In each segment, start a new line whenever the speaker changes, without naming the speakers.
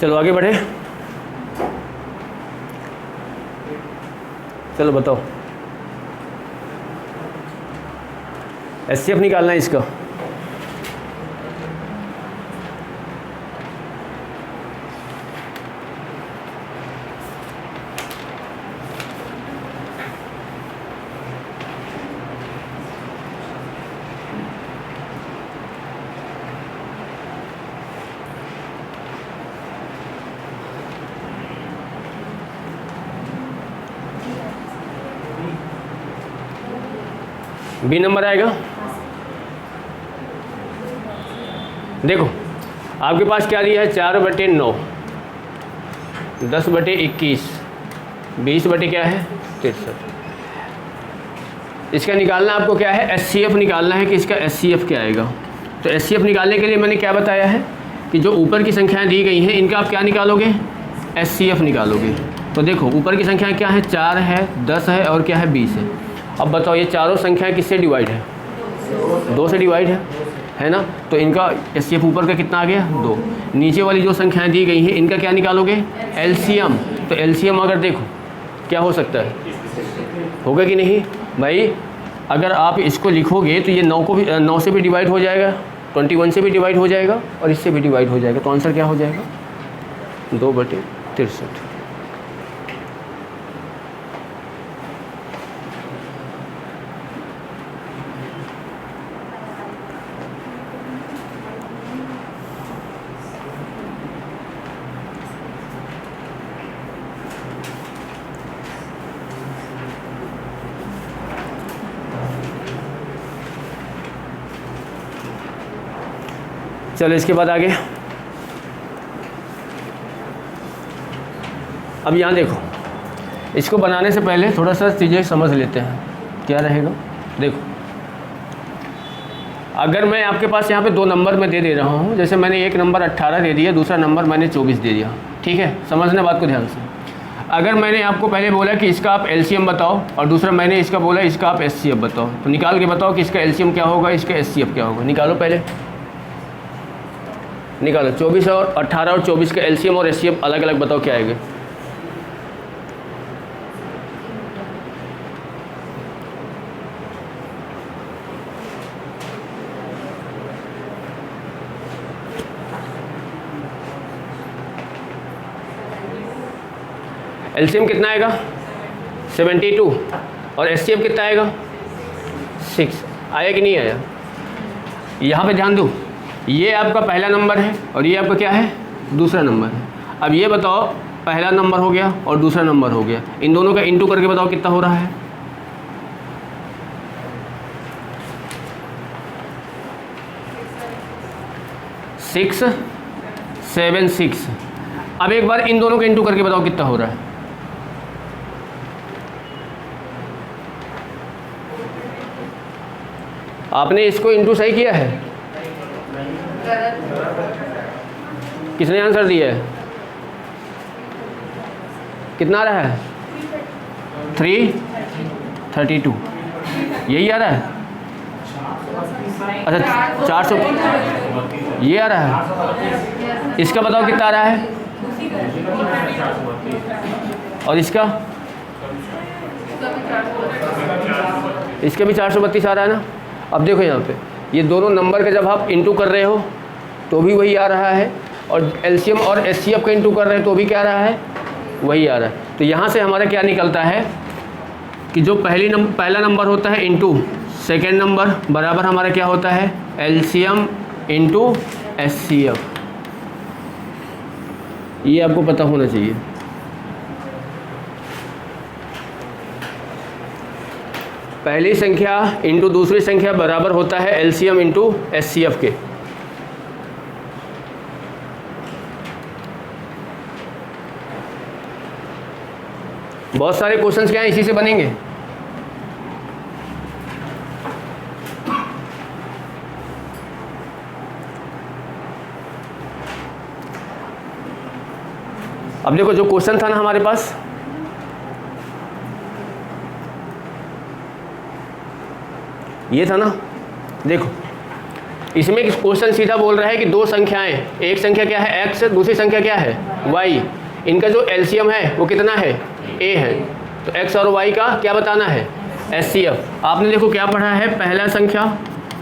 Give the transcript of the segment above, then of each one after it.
चलो आगे बढ़े। चलो बताओ, एचसीएफ निकालना है इसका। बी नंबर आएगा। देखो आपके पास क्या दिया है, 4/9, 10/21, 20/ क्या है 63। इसका निकालना आपको क्या है, एचसीएफ निकालना है कि इसका एचसीएफ क्या आएगा। तो एचसीएफ निकालने के लिए मैंने क्या बताया है कि जो ऊपर की संख्याएं दी गई हैं इनका आप क्या निकालोगे, एचसीएफ निकालोगे। तो देखो ऊपर की संख्याएं क्या है, 4 है, 10 है और क्या है 20 है। अब बताओ ये चारों संख्याएं किससे डिवाइड है, 2 से डिवाइड है ना। तो इनका एचसीएफ ऊपर का कितना आ गया 2। नीचे वाली जो संख्याएं दी गई हैं इनका क्या निकालोगे, एलसीएम। तो एलसीएम अगर देखो क्या हो सकता है, होगा कि नहीं भाई। अगर आप इसको लिखोगे तो ये 9 से भी डिवाइड हो जाएगा, 21 से भी डिवाइड हो जाएगा और इससे भी डिवाइड हो जाएगा। तो आंसर क्या हो जाएगा, 2/63। चलो इसके बाद आगे। अब यहाँ देखो, इसको बनाने से पहले थोड़ा सा चीज़ें समझ लेते हैं क्या रहेगा। देखो अगर मैं आपके पास यहाँ पे 2 नंबर में दे रहा हूँ, जैसे मैंने एक नंबर 18 दे दिया, दूसरा नंबर मैंने 24 दे दिया, ठीक है, समझना बात को ध्यान से। अगर मैंने आपको पहले बोला कि इसका आप एलसीएम बताओ और दूसरा मैंने इसका बोला इसका आप एचसीएफ बताओ, तो निकाल के बताओ कि इसका एलसीएम क्या होगा, इसका एचसीएफ क्या होगा। निकालो पहले, निकालो। 24 और 18 और 24 का एलसीएम और एचसीएफ अलग अलग बताओ क्या आएगा। एलसीएम कितना आएगा 72 और एचसीएफ कितना आएगा 6। आया कि नहीं आया। यहाँ पे ध्यान दो, ये आपका पहला नंबर है और ये आपका क्या है दूसरा नंबर है। अब ये बताओ पहला नंबर हो गया और दूसरा नंबर हो गया, इन दोनों का इंटू करके बताओ कितना हो रहा है। सिक्स 7 6। अब एक बार इन दोनों का इंटू करके बताओ कितना हो रहा है। आपने इसको इंटू सही किया है, किसने आंसर दिया है, कितना आ रहा है 332, यही आ रहा है। अच्छा 400 ये आ रहा है। इसका बताओ कितना आ रहा है और इसका भी 432 आ रहा है ना। अब देखो यहाँ पे ये दोनों नंबर का जब आप इंटू कर रहे हो तो भी वही आ रहा है और एलसीएम और एचसीएफ का इंटू कर रहे हैं तो भी क्या आ रहा है वही आ रहा है। तो यहाँ से हमारा क्या निकलता है कि जो पहला नंबर होता है इंटू सेकेंड नंबर बराबर हमारा क्या होता है एलसीएम इंटू एचसीएफ। ये आपको पता होना चाहिए। पहली संख्या इंटू दूसरी संख्या बराबर होता है एलसीएम इंटू एचसीएफ के। बहुत सारे क्वेश्चंस क्या हैं इसी से बनेंगे। अब देखो जो क्वेश्चन था ना हमारे पास, ये था ना, देखो इसमें क्वेश्चन सीधा बोल रहा है कि दो संख्याएं, एक संख्या क्या है x, दूसरी संख्या क्या है y, इनका जो एलसीएम है वो कितना है a है। तो x और y का क्या बताना है एचसीएफ। आपने देखो क्या पढ़ा है, पहला संख्या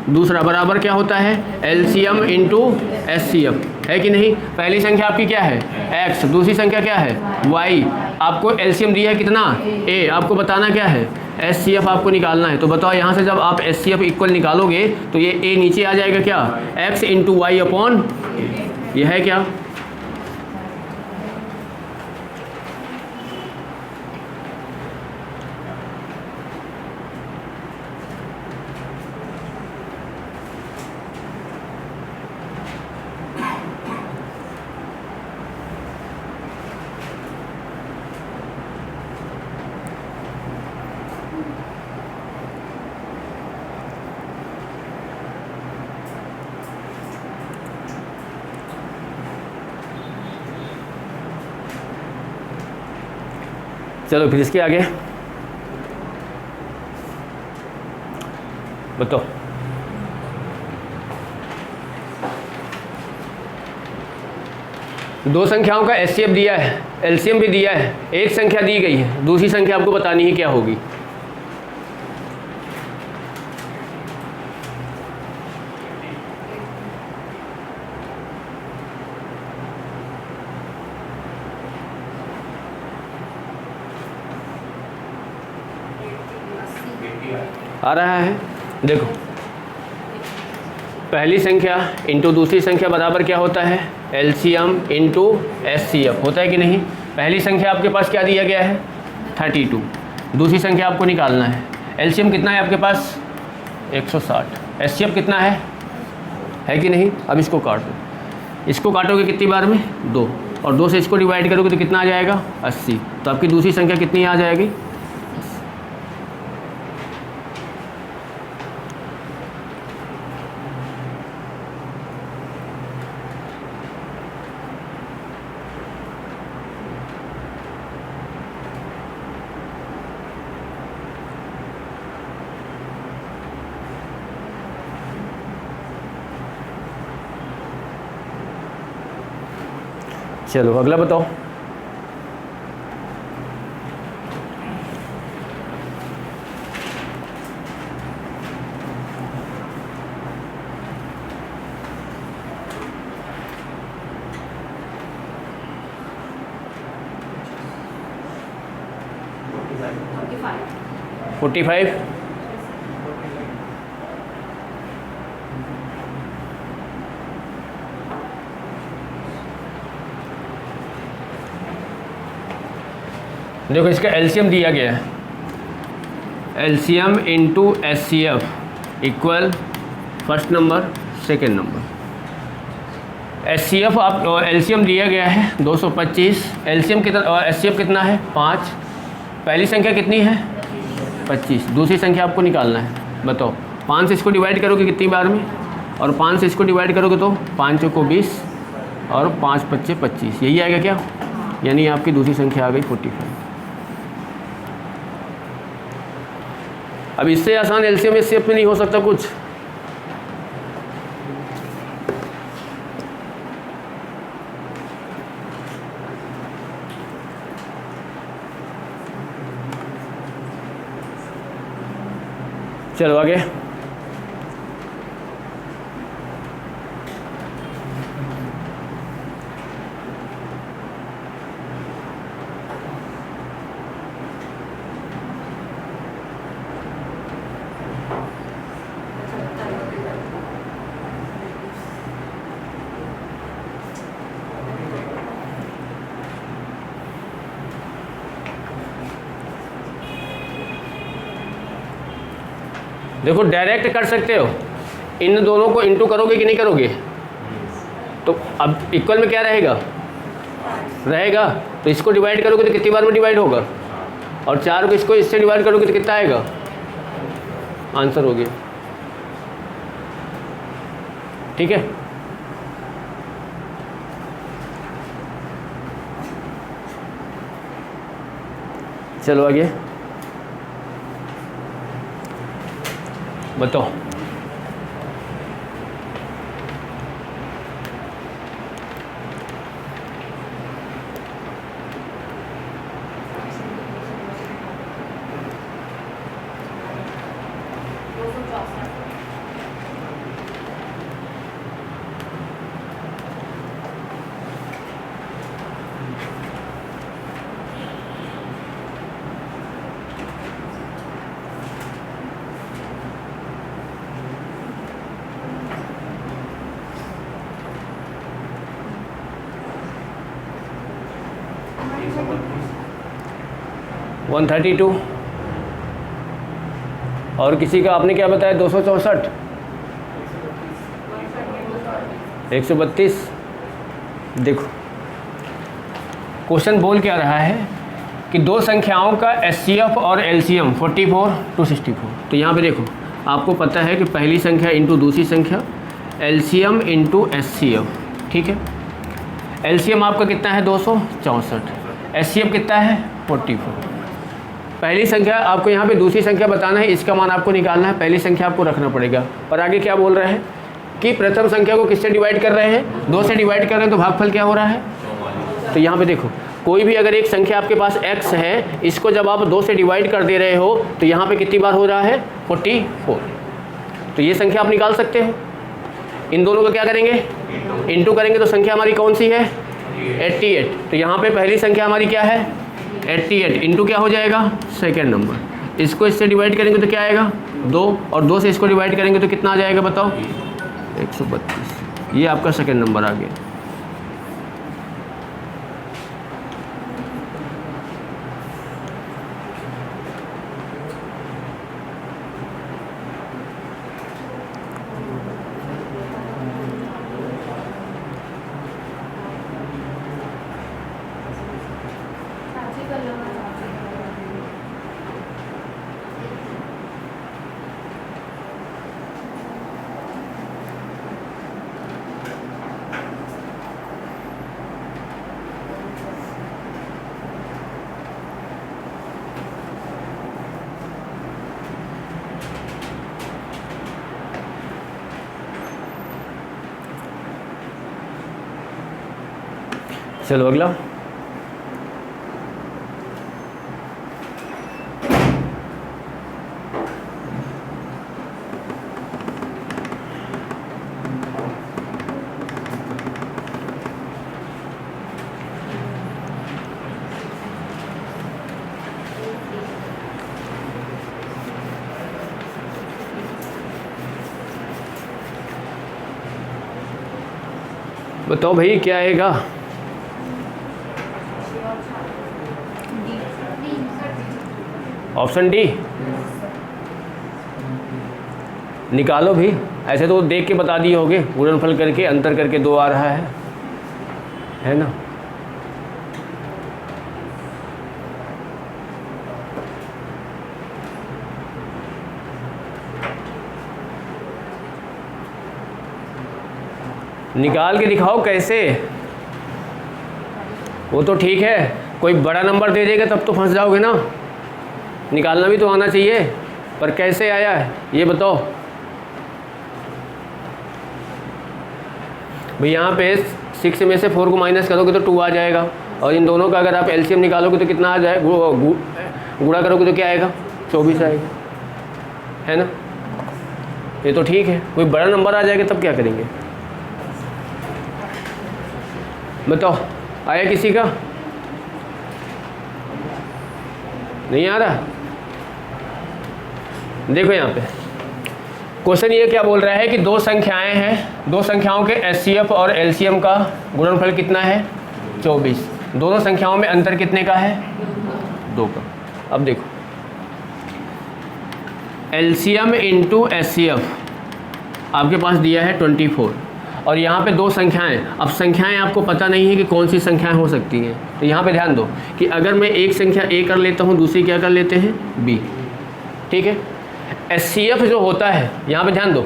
दूसरा बराबर क्या होता है एलसीएम इंटू एचसीएफ, है कि नहीं। पहली संख्या आपकी क्या है x, दूसरी संख्या क्या है y, आपको एलसीएम दिया है कितना a, आपको बताना क्या है एचसीएफ आपको निकालना है। तो बताओ यहाँ से जब आप एचसीएफ इक्वल निकालोगे तो ये a नीचे आ जाएगा क्या x इंटू वाई अपॉन, ये है क्या चलो फिर इसके आगे बताओ। दो संख्याओं का एचसीएफ दिया है, एलसीएम भी दिया है, एक संख्या दी गई है, दूसरी संख्या आपको बतानी है क्या होगी। आ रहा है, देखो पहली संख्या इंटू दूसरी संख्या बराबर क्या होता है एलसीएम इंटू एचसीएफ, होता है कि नहीं। पहली संख्या आपके पास क्या दिया गया है 32, दूसरी संख्या आपको निकालना है। एलसीएम कितना है आपके पास 160, एचसीएफ कितना है कि नहीं। अब इसको काट दो, इसको काटोगे कितनी बार में 2, और 2 से इसको डिवाइड करोगे तो कितना आ जाएगा 80, तो आपकी दूसरी संख्या कितनी आ जाएगी। चलो अगला बताओ। फोर्टी फाइव देखो इसका एलसीएम दिया गया है, LCM into HCF equal first number second number. HCF आप एलसीएम दिया गया है 225, एलसीएम कितना एचसीएफ कितना है 5, पहली संख्या कितनी है 25, दूसरी संख्या आपको निकालना है। बताओ 5 से इसको डिवाइड करोगे कितनी बार में, और 5 से इसको डिवाइड करोगे तो 5 को 20 और 5 5 25, यही आएगा क्या, यानी आपकी दूसरी संख्या आ गई 45। अब इससे आसान एलसीएम एचसीएफ में नहीं हो सकता कुछ। चलो आगे। देखो डायरेक्ट कर सकते हो, इन दोनों को इंटू करोगे कि नहीं करोगे, तो अब इक्वल में क्या रहेगा, तो इसको डिवाइड करोगे तो कितनी बार में डिवाइड होगा, और 4 को इसको इससे डिवाइड करोगे तो कितना आएगा, आंसर हो गया। ठीक है, चलो आगे बताओ। 132 और किसी का आपने क्या बताया 264 132। देखो क्वेश्चन बोल क्या रहा है कि दो संख्याओं का एचसीएफ और एलसीएम 44 to 64। तो यहाँ पे देखो आपको पता है कि पहली संख्या इंटू दूसरी संख्या एलसीएम इंटू एचसीएफ, ठीक है। एलसीएम आपका कितना है 264, एचसीएफ कितना है 44। पहली संख्या आपको यहाँ पे दूसरी संख्या बताना है, इसका मान आपको निकालना है, पहली संख्या आपको रखना पड़ेगा। पर आगे क्या बोल रहे हैं कि प्रथम संख्या को किससे डिवाइड कर रहे हैं 2 से डिवाइड कर रहे हैं, तो भागफल क्या हो रहा है। तो यहाँ पे देखो कोई भी अगर एक संख्या आपके पास x है, इसको जब आप 2 से डिवाइड कर दे रहे हो तो यहाँ पे कितनी बार हो रहा है 44। तो ये संख्या आप निकाल सकते हो। इन दोनों को क्या करेंगे इंटू करेंगे तो संख्या हमारी कौन सी है 88। तो यहाँ पे पहली संख्या हमारी क्या है 88 इंटू क्या हो जाएगा सेकेंड नंबर। इसको इससे डिवाइड करेंगे तो क्या आएगा 2 और 2 से इसको डिवाइड करेंगे तो कितना आ जाएगा बताओ 132। ये आपका सेकेंड नंबर आ गया। चलो अगला बताओ भाई क्या आएगा। ऑप्शन डी निकालो भी, ऐसे तो देख के बता दिए होगे गुणनफल करके अंतर करके 2 आ रहा है ना। निकाल के दिखाओ कैसे। वो तो ठीक है कोई बड़ा नंबर दे देगा तब तो फंस जाओगे ना, निकालना भी तो आना चाहिए। पर कैसे आया है ये बताओ भाई। यहाँ पे 6 में से 4 को माइनस करोगे तो 2 आ जाएगा, और इन दोनों का अगर आप एलसीएम निकालोगे तो कितना आ जाएगा, गुणा करोगे तो क्या आएगा 24 आएगा, है ना। ये तो ठीक है, कोई बड़ा नंबर आ जाएगा तब क्या करेंगे बताओ। आया किसी का नहीं आ रहा। देखो यहाँ पे क्वेश्चन ये क्या बोल रहा है कि दो संख्याएं हैं, दो संख्याओं के एचसीएफ और एलसीएम का गुणनफल कितना है 24। दोनों संख्याओं में अंतर कितने का है 2 का। अब देखो एलसीएम इंटू एचसीएफ आपके पास दिया है 24, और यहाँ पे दो संख्याएं। अब संख्याएं आपको पता नहीं है कि कौन सी संख्याएं हो सकती हैं, तो यहाँ पे ध्यान दो कि अगर मैं एक संख्या ए कर लेता हूँ, दूसरी क्या कर लेते हैं बी, ठीक है। एचसीएफ जो होता है यहाँ पे ध्यान दो,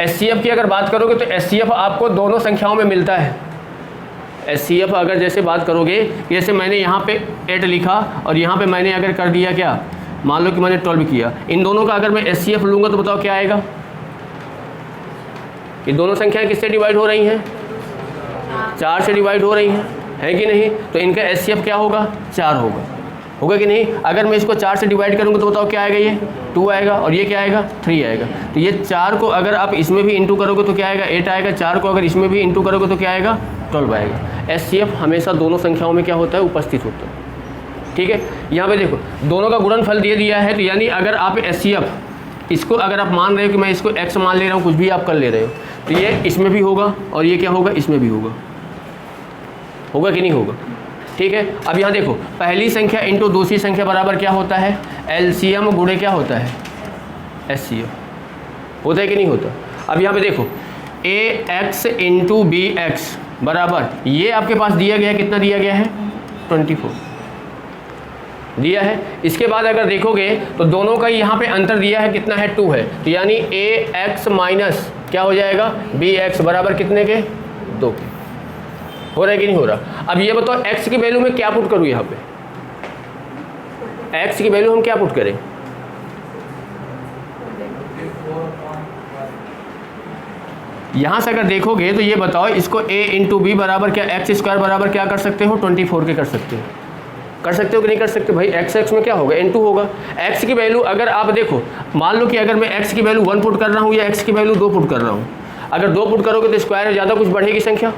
एचसीएफ की अगर बात करोगे तो एचसीएफ आपको दोनों संख्याओं में मिलता है। एचसीएफ अगर जैसे बात करोगे, जैसे मैंने यहाँ पे 8 लिखा और यहाँ पे मैंने अगर कर दिया क्या, मान लो कि मैंने 12 किया, इन दोनों का अगर मैं एचसीएफ लूँगा तो बताओ क्या आएगा। ये दोनों संख्याएं किससे डिवाइड हो रही हैं 4 से डिवाइड हो रही हैं, है कि नहीं। तो इनका एचसीएफ क्या होगा 4 होगा कि नहीं। अगर मैं इसको 4 से डिवाइड करूँगा तो बताओ क्या आएगा, ये 2 आएगा, और ये क्या आएगा 3 आएगा। तो ये 4 को अगर आप इसमें भी इंटू करोगे तो क्या आएगा 8 आएगा, 4 को अगर इसमें भी इंटू करोगे तो क्या आएगा 12 आएगा। एचसीएफ हमेशा दोनों संख्याओं में क्या होता है उपस्थित होता है, ठीक है। यहाँ पे देखो दोनों का गुणनफल दे दिया है, तो यानी अगर आप एचसीएफ इसको अगर आप मान रहे हो कि मैं इसको x मान ले रहा हूँ, कुछ भी आप कर ले रहे हो, तो ये इसमें भी होगा और ये क्या होगा इसमें भी होगा कि नहीं होगा, ठीक है। अब यहाँ देखो, पहली संख्या इंटू दूसरी संख्या बराबर क्या होता है, एलसीएम गुणे क्या होता है, एचसीएफ। होता है कि नहीं होता। अब यहाँ पे देखो ए एक्स इंटू बी एक्स बराबर, ये आपके पास दिया गया है, कितना दिया गया है, 24 दिया है। इसके बाद अगर देखोगे तो दोनों का यहाँ पे अंतर दिया है, कितना है, 2 है। तो यानी ए एक्स माइनस क्या हो जाएगा, बी एक्स बराबर कितने के, 2 के। हो रहा है कि नहीं हो रहा। अब ये बताओ x की वैल्यू में क्या पुट करूँ, यहाँ पे x की वैल्यू हम क्या पुट करें, यहाँ से अगर देखोगे तो ये बताओ इसको a इंटू बी बराबर क्या, एक्स स्क्वायर बराबर क्या कर सकते हो, 24 के कर सकते हो। कर सकते हो कि नहीं कर सकते भाई, एक्स एक्स में क्या होगा, n2 होगा। x की वैल्यू अगर आप देखो, मान लो कि अगर मैं x की वैल्यू 1 पुट कर रहा हूँ या x की वैल्यू 2 पुट कर रहा हूँ, अगर 2 पुट करोगे तो स्क्वायर में ज़्यादा कुछ बढ़ेगी, संख्या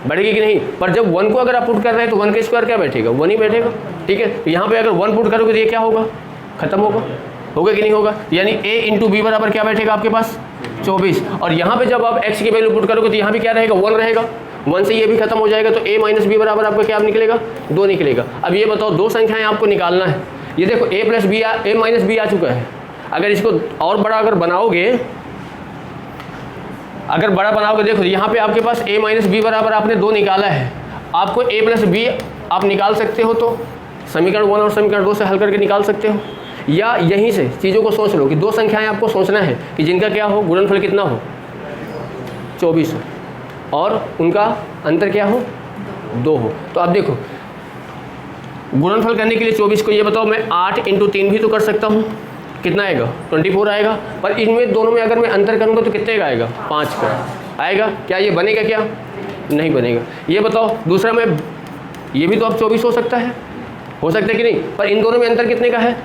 बढ़ेगी कि नहीं। पर जब 1 को अगर आप पुट कर रहे हैं तो 1 का स्क्वायर क्या बैठेगा, 1 ही बैठेगा, ठीक है। तो यहाँ पे अगर 1 पुट करोगे तो ये क्या होगा, खत्म होगा, होगा कि नहीं होगा। यानी a इंटू बी बराबर क्या बैठेगा आपके पास, 24। और यहाँ पे जब आप x की वैल्यू पुट करोगे तो यहाँ भी क्या रहेगा, 1 रहेगा, 1 से ये भी खत्म हो जाएगा। तो a माइनस बी बराबर आपका क्या निकलेगा, 2 निकलेगा। अब ये बताओ दो संख्याएं आपको निकालना है, ये देखो a plus B, a minus B आ चुका है। अगर इसको और बड़ा अगर बनाओगे, अगर बड़ा बनाओगे, देखो यहाँ पे आपके पास a माइनस बी बराबर आपने 2 निकाला है, आपको a प्लस बी आप निकाल सकते हो, तो समीकरण 1 और समीकरण 2 से हल करके निकाल सकते हो, या यहीं से चीज़ों को सोच लो कि दो संख्याएं आपको सोचना है कि जिनका क्या हो, गुणनफल कितना हो, 24 हो, और उनका अंतर क्या हो, 2 हो। तो अब देखो गुणनफल करने के लिए 24 को ये बताओ, मैं 8 इंटू 3 भी तो कर सकता हूँ, कितना आएगा, 24 आएगा। पर इनमें दोनों में अगर मैं अंतर करूँगा तो कितने का आएगा, 5 का आएगा। क्या ये बनेगा, क्या नहीं बनेगा। ये बताओ दूसरा में, ये भी तो अब 24 हो सकता है, हो सकता है कि नहीं। पर इन दोनों में अंतर कितने का है,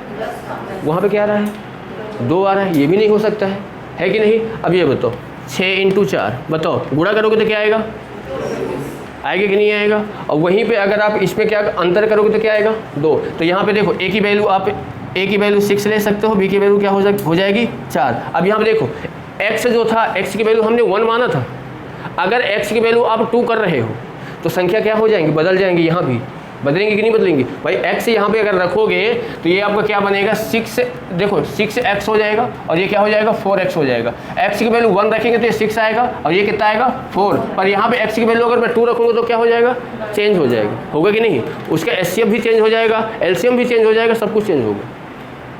वहाँ पे क्या आ रहा है, 2 आ रहा है, ये भी नहीं हो सकता है कि नहीं। अब ये बताओ 6 इंटू 4 बताओ, गुणा करोगे तो क्या आएगा, आएगा कि नहीं आएगा। और वहीं पे अगर आप इसमें क्या अंतर करोगे तो क्या आएगा, 2। तो यहाँ पे देखो a की वैल्यू, आप a की वैल्यू 6 ले सकते हो, b की वैल्यू क्या हो जाएगी, 4। अब यहाँ पे देखो x जो था, x की वैल्यू हमने 1 माना था, अगर x की वैल्यू आप 2 कर रहे हो तो संख्या क्या हो जाएंगी, बदल जाएंगी। यहाँ भी बदलेंगे कि नहीं बदलेंगी भाई। x यहाँ पे अगर रखोगे तो ये आपका क्या बनेगा, 6, देखो 6x हो जाएगा, और ये क्या हो जाएगा, 4x हो जाएगा। x की वैल्यू 1 रखेंगे तो ये 6 आएगा, और ये कितना आएगा, 4। पर यहाँ पे x की वैल्यू अगर मैं 2 रखूँगा तो क्या हो जाएगा, चेंज हो जाएगा, होगा कि नहीं। उसका एचसीएफ भी चेंज हो जाएगा, एलसीएम भी चेंज हो जाएगा, सब कुछ चेंज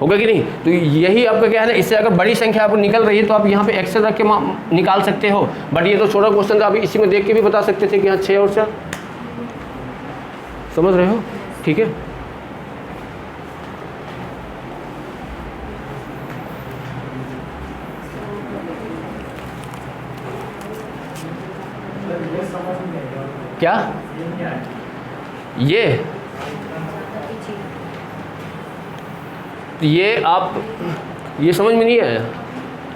होगा कि नहीं। तो यही आपका क्या है ना, इससे अगर बड़ी संख्या आपको निकल रही है तो आप यहाँ पे एक्सेल रख के निकाल सकते हो। बट ये तो छोटा क्वेश्चन था, अभी इसी में देख के भी बता सकते थे कि हाँ 6 और 4, समझ रहे हो, ठीक है। क्या ये आप ये समझ में नहीं आया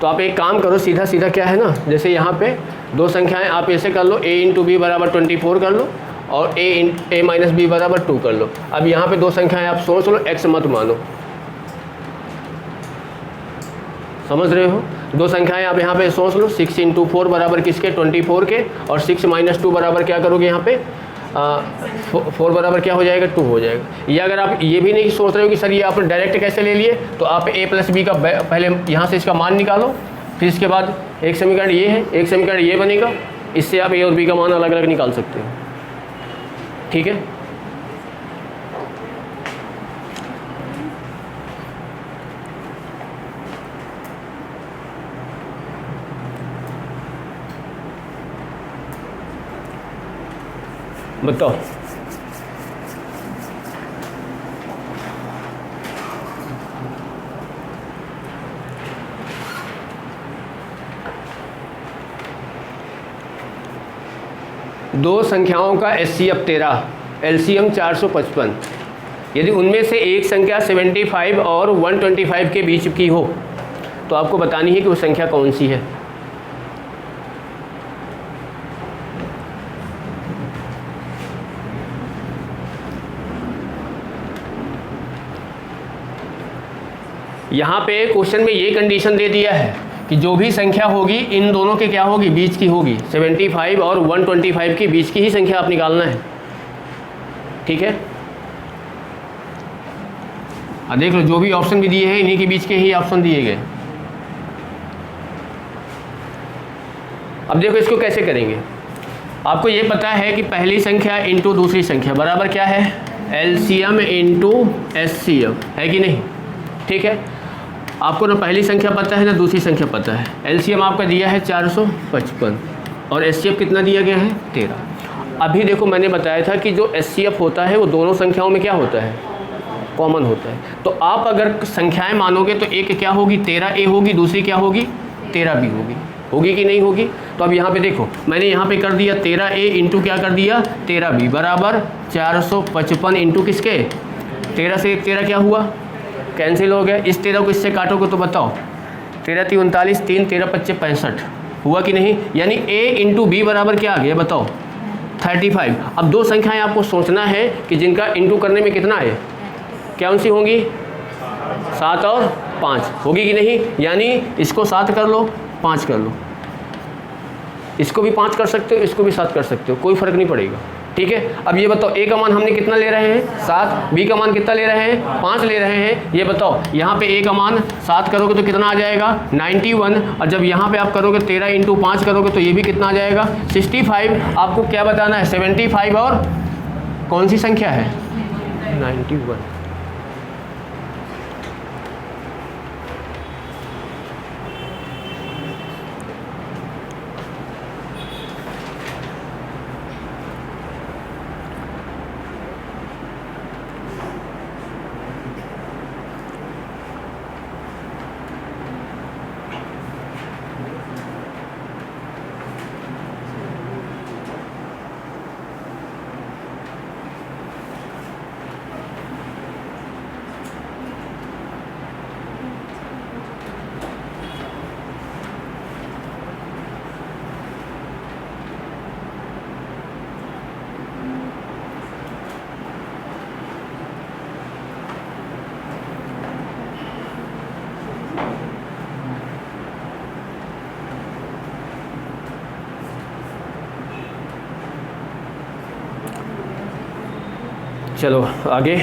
तो आप एक काम करो, सीधा सीधा क्या है ना, जैसे यहाँ पे दो संख्याएं आप ऐसे कर लो, a इंटू बी बराबर 24 कर लो, और a माइनस बी बराबर 2 कर लो। अब यहाँ पे दो संख्याएं आप सोच लो, x मत मानो, समझ रहे हो। दो संख्याएं आप यहाँ पे सोच लो, 6 इंटू 4 बराबर किसके, 24 के, और 6 माइनस 2 बराबर क्या करोगे यहाँ पे, 4 बराबर क्या हो जाएगा, 2 हो जाएगा। या अगर आप ये भी नहीं सोच रहे हो कि सर ये आपने डायरेक्ट कैसे ले लिए, तो आप a प्लस बी का पहले यहाँ से इसका मान निकालो, फिर इसके बाद एक समीकरण ये है, एक समीकरण ये बनेगा, इससे आप a और b का मान अलग अलग निकाल सकते हो, ठीक है। बताओ दो संख्याओं का एचसीएफ 13, एलसीएम 455, यदि उनमें से एक संख्या 75 और 125 के बीच की हो तो आपको बतानी है कि वो संख्या कौन सी है। यहाँ पे क्वेश्चन में ये कंडीशन दे दिया है कि जो भी संख्या होगी इन दोनों के क्या होगी, बीच की होगी। 75 और 125 के बीच की ही संख्या आप निकालना है, ठीक है। अब देख लो जो भी ऑप्शन भी दिए हैं इन्हीं के बीच के ही ऑप्शन दिए गए। अब देखो इसको कैसे करेंगे। आपको ये पता है कि पहली संख्या इंटू दूसरी संख्या बराबर क्या है, एलसीएम इंटू एचसीएफ, है कि नहीं। ठीक है, आपको ना पहली संख्या पता है ना दूसरी संख्या पता है। एलसीएम आपका दिया है 455 और एचसीएफ कितना दिया गया है 13। अभी देखो मैंने बताया था कि जो एचसीएफ होता है वो दोनों संख्याओं में क्या होता है, कॉमन होता है। तो आप अगर संख्याएं मानोगे तो एक क्या होगी 13A होगी, दूसरी क्या होगी 13B होगी कि नहीं होगी। तो अब यहाँ पे देखो मैंने यहाँ पे कर दिया 13A इंटू क्या कर दिया 13B बराबर 455 इंटू किसके 13 से 13 क्या हुआ कैंसिल हो गया। इस 13 को इससे काटोगे तो बताओ 13 3 39 3 13 25 65 हुआ कि नहीं। यानी A इंटू B बराबर क्या आ गया बताओ 35। अब दो संख्याएं आपको सोचना है कि जिनका इंटू करने में कितना है, कौन सी होंगी 7 और 5 होगी कि नहीं। यानी इसको 7 कर लो 5 कर लो, इसको भी 5 कर सकते हो इसको भी 7 कर सकते हो, कोई फ़र्क नहीं पड़ेगा। ठीक है, अब ये बताओ A का मान हमने कितना ले रहे हैं 7, B का मान कितना ले रहे हैं 5 ले रहे हैं। ये बताओ यहाँ पे A का मान 7 करोगे तो कितना आ जाएगा 91, और जब यहाँ पे आप करोगे 13 इंटू 5 करोगे तो ये भी कितना आ जाएगा 65। आपको क्या बताना है 75 और कौन सी संख्या है 91। चलो आगे।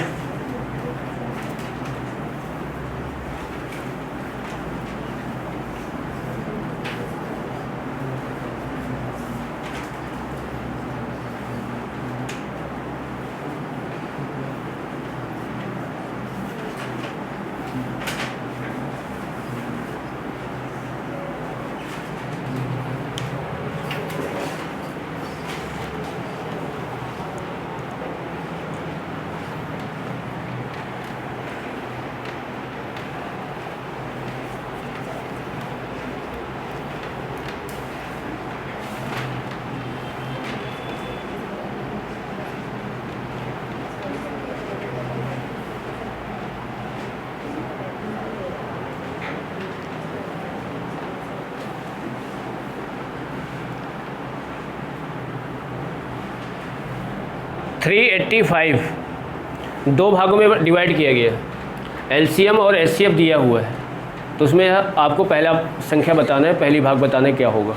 थ्री 85 दो भागों में डिवाइड किया गया, एलसीएम और एचसीएफ दिया हुआ है। तो उसमें आपको पहला संख्या बताना है, पहली भाग बताना है क्या होगा।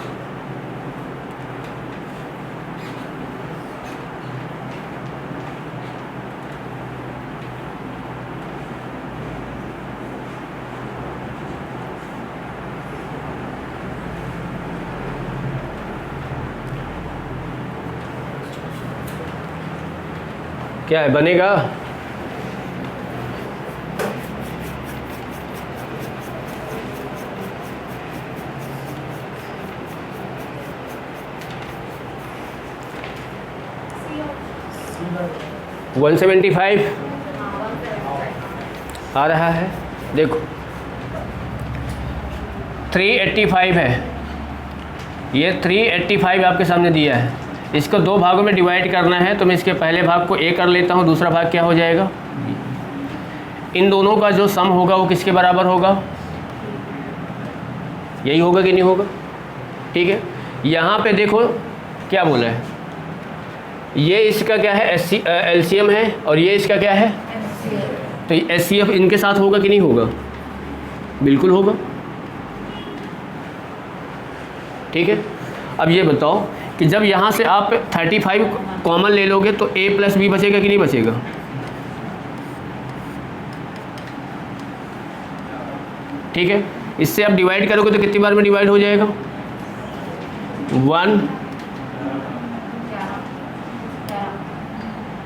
क्या है बनेगा 175 आ रहा है। देखो 385 है, ये 385 आपके सामने दिया है। इसको दो भागों में डिवाइड करना है तो मैं इसके पहले भाग को A कर लेता हूँ, दूसरा भाग क्या हो जाएगा B। इन दोनों का जो सम होगा वो किसके बराबर होगा, यही होगा कि नहीं होगा। ठीक है, यहाँ पे देखो क्या बोला है, ये इसका क्या है एलसीएम है और ये इसका क्या है तो एचसीएफ इनके साथ होगा कि नहीं होगा, बिल्कुल होगा। ठीक है, अब ये बताओ कि जब यहाँ से आप 35 कॉमन ले लोगे तो A प्लस B बचेगा कि नहीं बचेगा, ठीक है, इससे आप डिवाइड करोगे तो कितनी बार में डिवाइड हो जाएगा? 1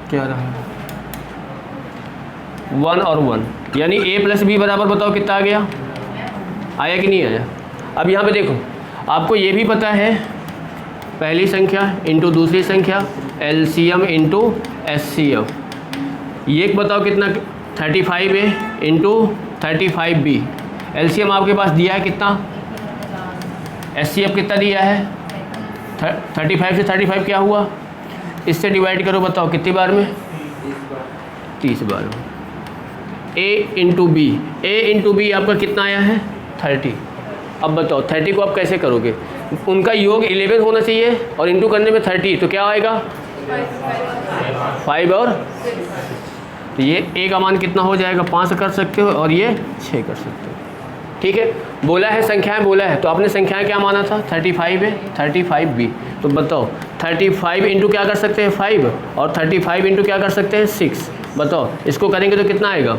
क्या रहा 1 और 1, यानी a प्लस बी बराबर बताओ कितना आ गया? आया कि नहीं आया? अब यहाँ पे देखो, आपको ये भी पता है पहली संख्या इंटू दूसरी संख्या LCM इंटू SCF, ये बताओ कितना? 35A into 35B। LCM आपके पास दिया है कितना? SCF कितना दिया है? 35 से 35 क्या हुआ? इससे डिवाइड करो, बताओ कितनी बार में? 30 बार में। A into B, A into B आपका कितना आया है? 30। अब बताओ 30 को आप कैसे करोगे? उनका योग 11 होना चाहिए और इंटू करने में 30, तो क्या आएगा? 5 और 6। तो ये A का मान कितना हो जाएगा? 5 कर सकते हो और ये 6 कर सकते हो। ठीक है, बोला है संख्याएं, बोला है तो आपने संख्याएं क्या माना था? 35 है, 35B। तो बताओ 35 इंटू क्या कर सकते हैं? 5, और 35 इंटू क्या कर सकते हैं? 6। बताओ इसको करेंगे तो कितना आएगा?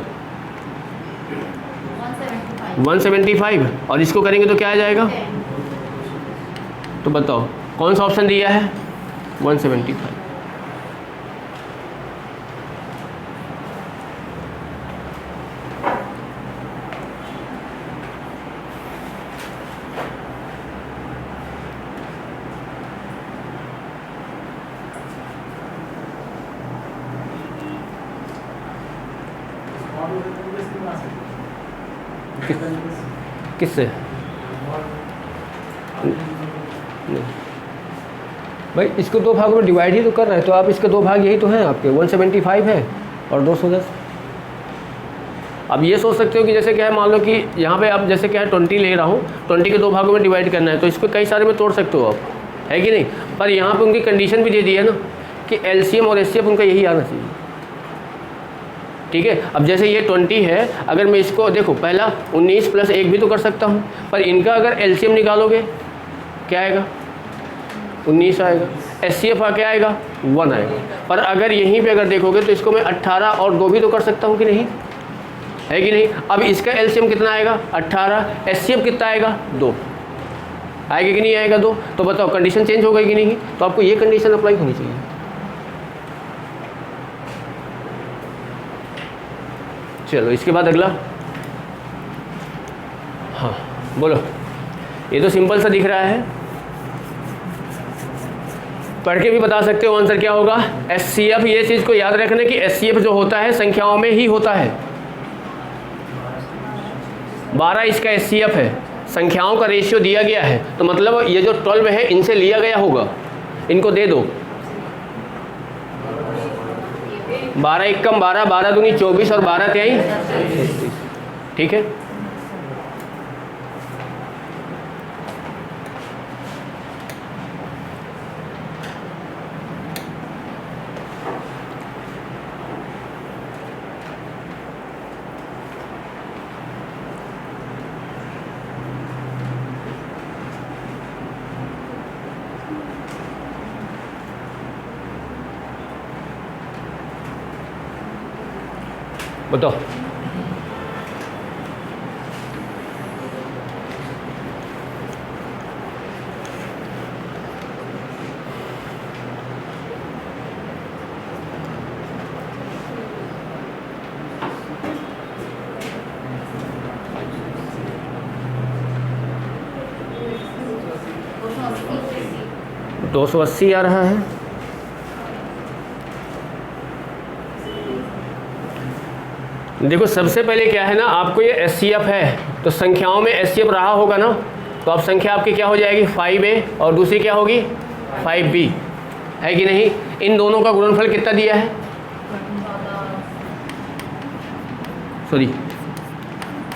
175। और इसको करेंगे तो क्या आ जाएगा? तो बताओ कौन सा ऑप्शन दिया है? 175। किससे? भाई इसको 2 भागों में डिवाइड ही तो कर रहे हैं, तो आप इसके 2 भाग यही तो हैं आपके, 175 है और 210। अब ये सोच सकते हो कि जैसे क्या है, मान लो कि यहाँ पे आप जैसे क्या है 20 ले रहा हूँ, 20 के 2 भागों में डिवाइड करना है, तो इसको कई सारे में तोड़ सकते हो आप, है कि नहीं? पर यहाँ पे उनकी कंडीशन भी दे दी है ना कि LCM और SCF उनका यही आना चाहिए। ठीक है, अब जैसे ये 20 है, अगर मैं इसको देखो पहला 19 प्लस 1 भी तो कर सकता हूँ, पर इनका अगर LCM निकालोगे क्या आएगा? 19 आएगा। SCF क्या आएगा? 1 आएगा। पर अगर यहीं पे अगर देखोगे तो इसको मैं 18 और 2 भी तो कर सकता हूँ कि नहीं, है कि नहीं? अब इसका LCM कितना आएगा? 18। SCF कितना आएगा? 2 आएगा कि नहीं आएगा? 2। तो बताओ कंडीशन चेंज हो गई कि नहीं? तो आपको ये कंडीशन अप्लाई होनी चाहिए। चलो इसके बाद अगला, हाँ बोलो। ये तो सिंपल सा दिख रहा है, पढ़ के भी बता सकते हो आंसर क्या होगा? SCF। ये चीज़ को याद रखना कि SCF जो होता है संख्याओं में ही होता है। 12 इसका SCF है, संख्याओं का रेशियो दिया गया है, तो मतलब ये जो 12 है इनसे लिया गया होगा, इनको दे दो। 12 एकम 12, 12 दूनी 24 और 12 तिहाई 36। ठीक है, बताओ। दो 280 आ रहा है। देखो सबसे पहले क्या है ना, आपको ये SCF है तो संख्याओं में SCF रहा होगा ना, तो अब संख्या आपकी क्या हो जाएगी? 5A और दूसरी क्या होगी? 5B, है कि नहीं? इन दोनों का गुणनफल कितना दिया है? सॉरी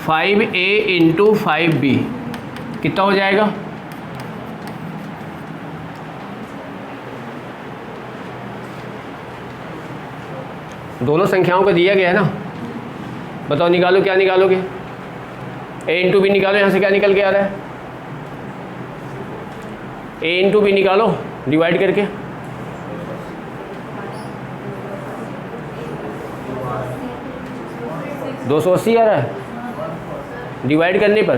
5A इंटू 5B कितना हो जाएगा? दोनों संख्याओं को दिया गया है ना, बताओ निकालो, क्या निकालोगे? A इंटू बी निकालो, यहाँ से क्या निकल के आ रहा है? A इंटू बी निकालो डिवाइड करके, $280 आ रहा है। डिवाइड करने पर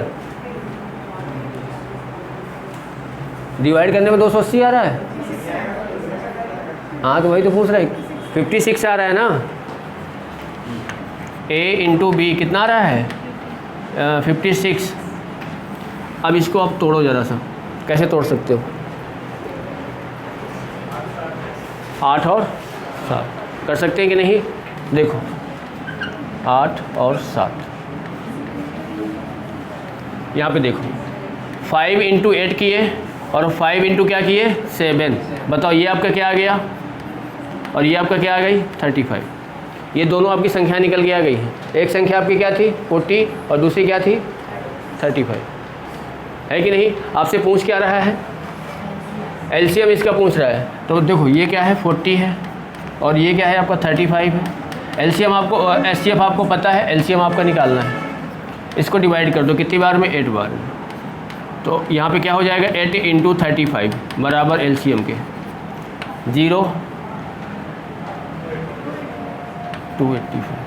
280 आ रहा है। हाँ तो वही तो पूछ रहा है, 56 आ रहा है ना। a इंटू बी कितना आ रहा है? 56। अब इसको आप तोड़ो ज़रा सा, कैसे तोड़ सकते हो? 8 और 7 कर सकते हैं कि नहीं? देखो 8 और 7, यहाँ पे देखो 5 इंटू 8 किए और 5 इंटू क्या किए? 7। बताओ ये आपका क्या आ गया और ये आपका क्या आ गई? 35। ये दोनों आपकी संख्या निकल के आ गई हैं। एक संख्या आपकी क्या थी? 40 और दूसरी क्या थी? 35, है कि नहीं? आपसे पूछ क्या रहा है? एलसीएम इसका पूछ रहा है। तो देखो ये क्या है? 40 है और ये क्या है आपका? 35 है। एलसीएम आपको, एचसीएफ आपको पता है, एलसीएम आपका निकालना है। इसको डिवाइड कर दो कितनी बार में? 8 बार में। तो यहाँ पे क्या हो जाएगा? 8 इंटू 35 बराबर एलसीएम के 0 285।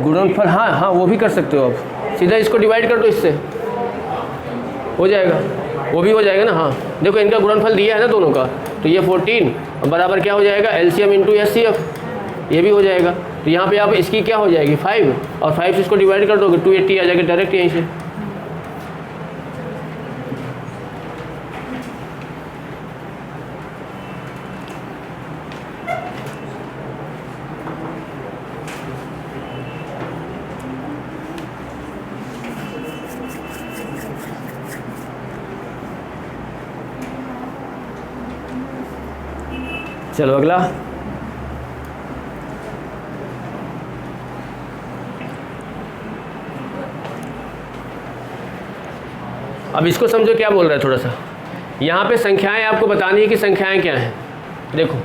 गुणनफल, हाँ हाँ वो भी कर सकते हो आप। सीधा इसको डिवाइड कर दो, इससे हो जाएगा, वो भी हो जाएगा ना। हाँ देखो इनका गुणनफल दिया है ना दोनों का, तो ये 14 बराबर क्या हो जाएगा? एलसीएम इंटू एचसीएफ, ये भी हो जाएगा। तो यहाँ पे आप इसकी क्या हो जाएगी? 5 और 5 से इसको डिवाइड कर दोगे 280 आ जाएगा डायरेक्ट यहीं से। चलो अगला, अब इसको समझो क्या बोल रहा है थोड़ा सा। यहाँ पे संख्याएं आपको बतानी है कि संख्याएं क्या हैं। देखो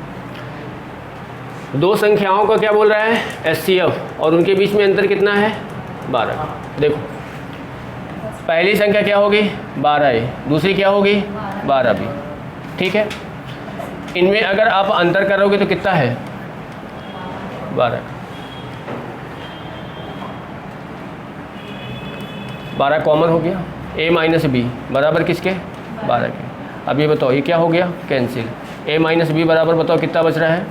दो संख्याओं का क्या बोल रहा है? एचसीएफ, और उनके बीच में अंतर कितना है? 12। देखो पहली संख्या क्या होगी? 12a, दूसरी क्या होगी? 12b। ठीक है, इनमें अगर आप अंतर करोगे तो कितना है? 12 कॉमन हो गया। a माइनस बी बराबर किसके? 12 के। अब ये बताओ ये क्या हो गया? कैंसिल। a माइनस बी बराबर बताओ कितना बच रहा है?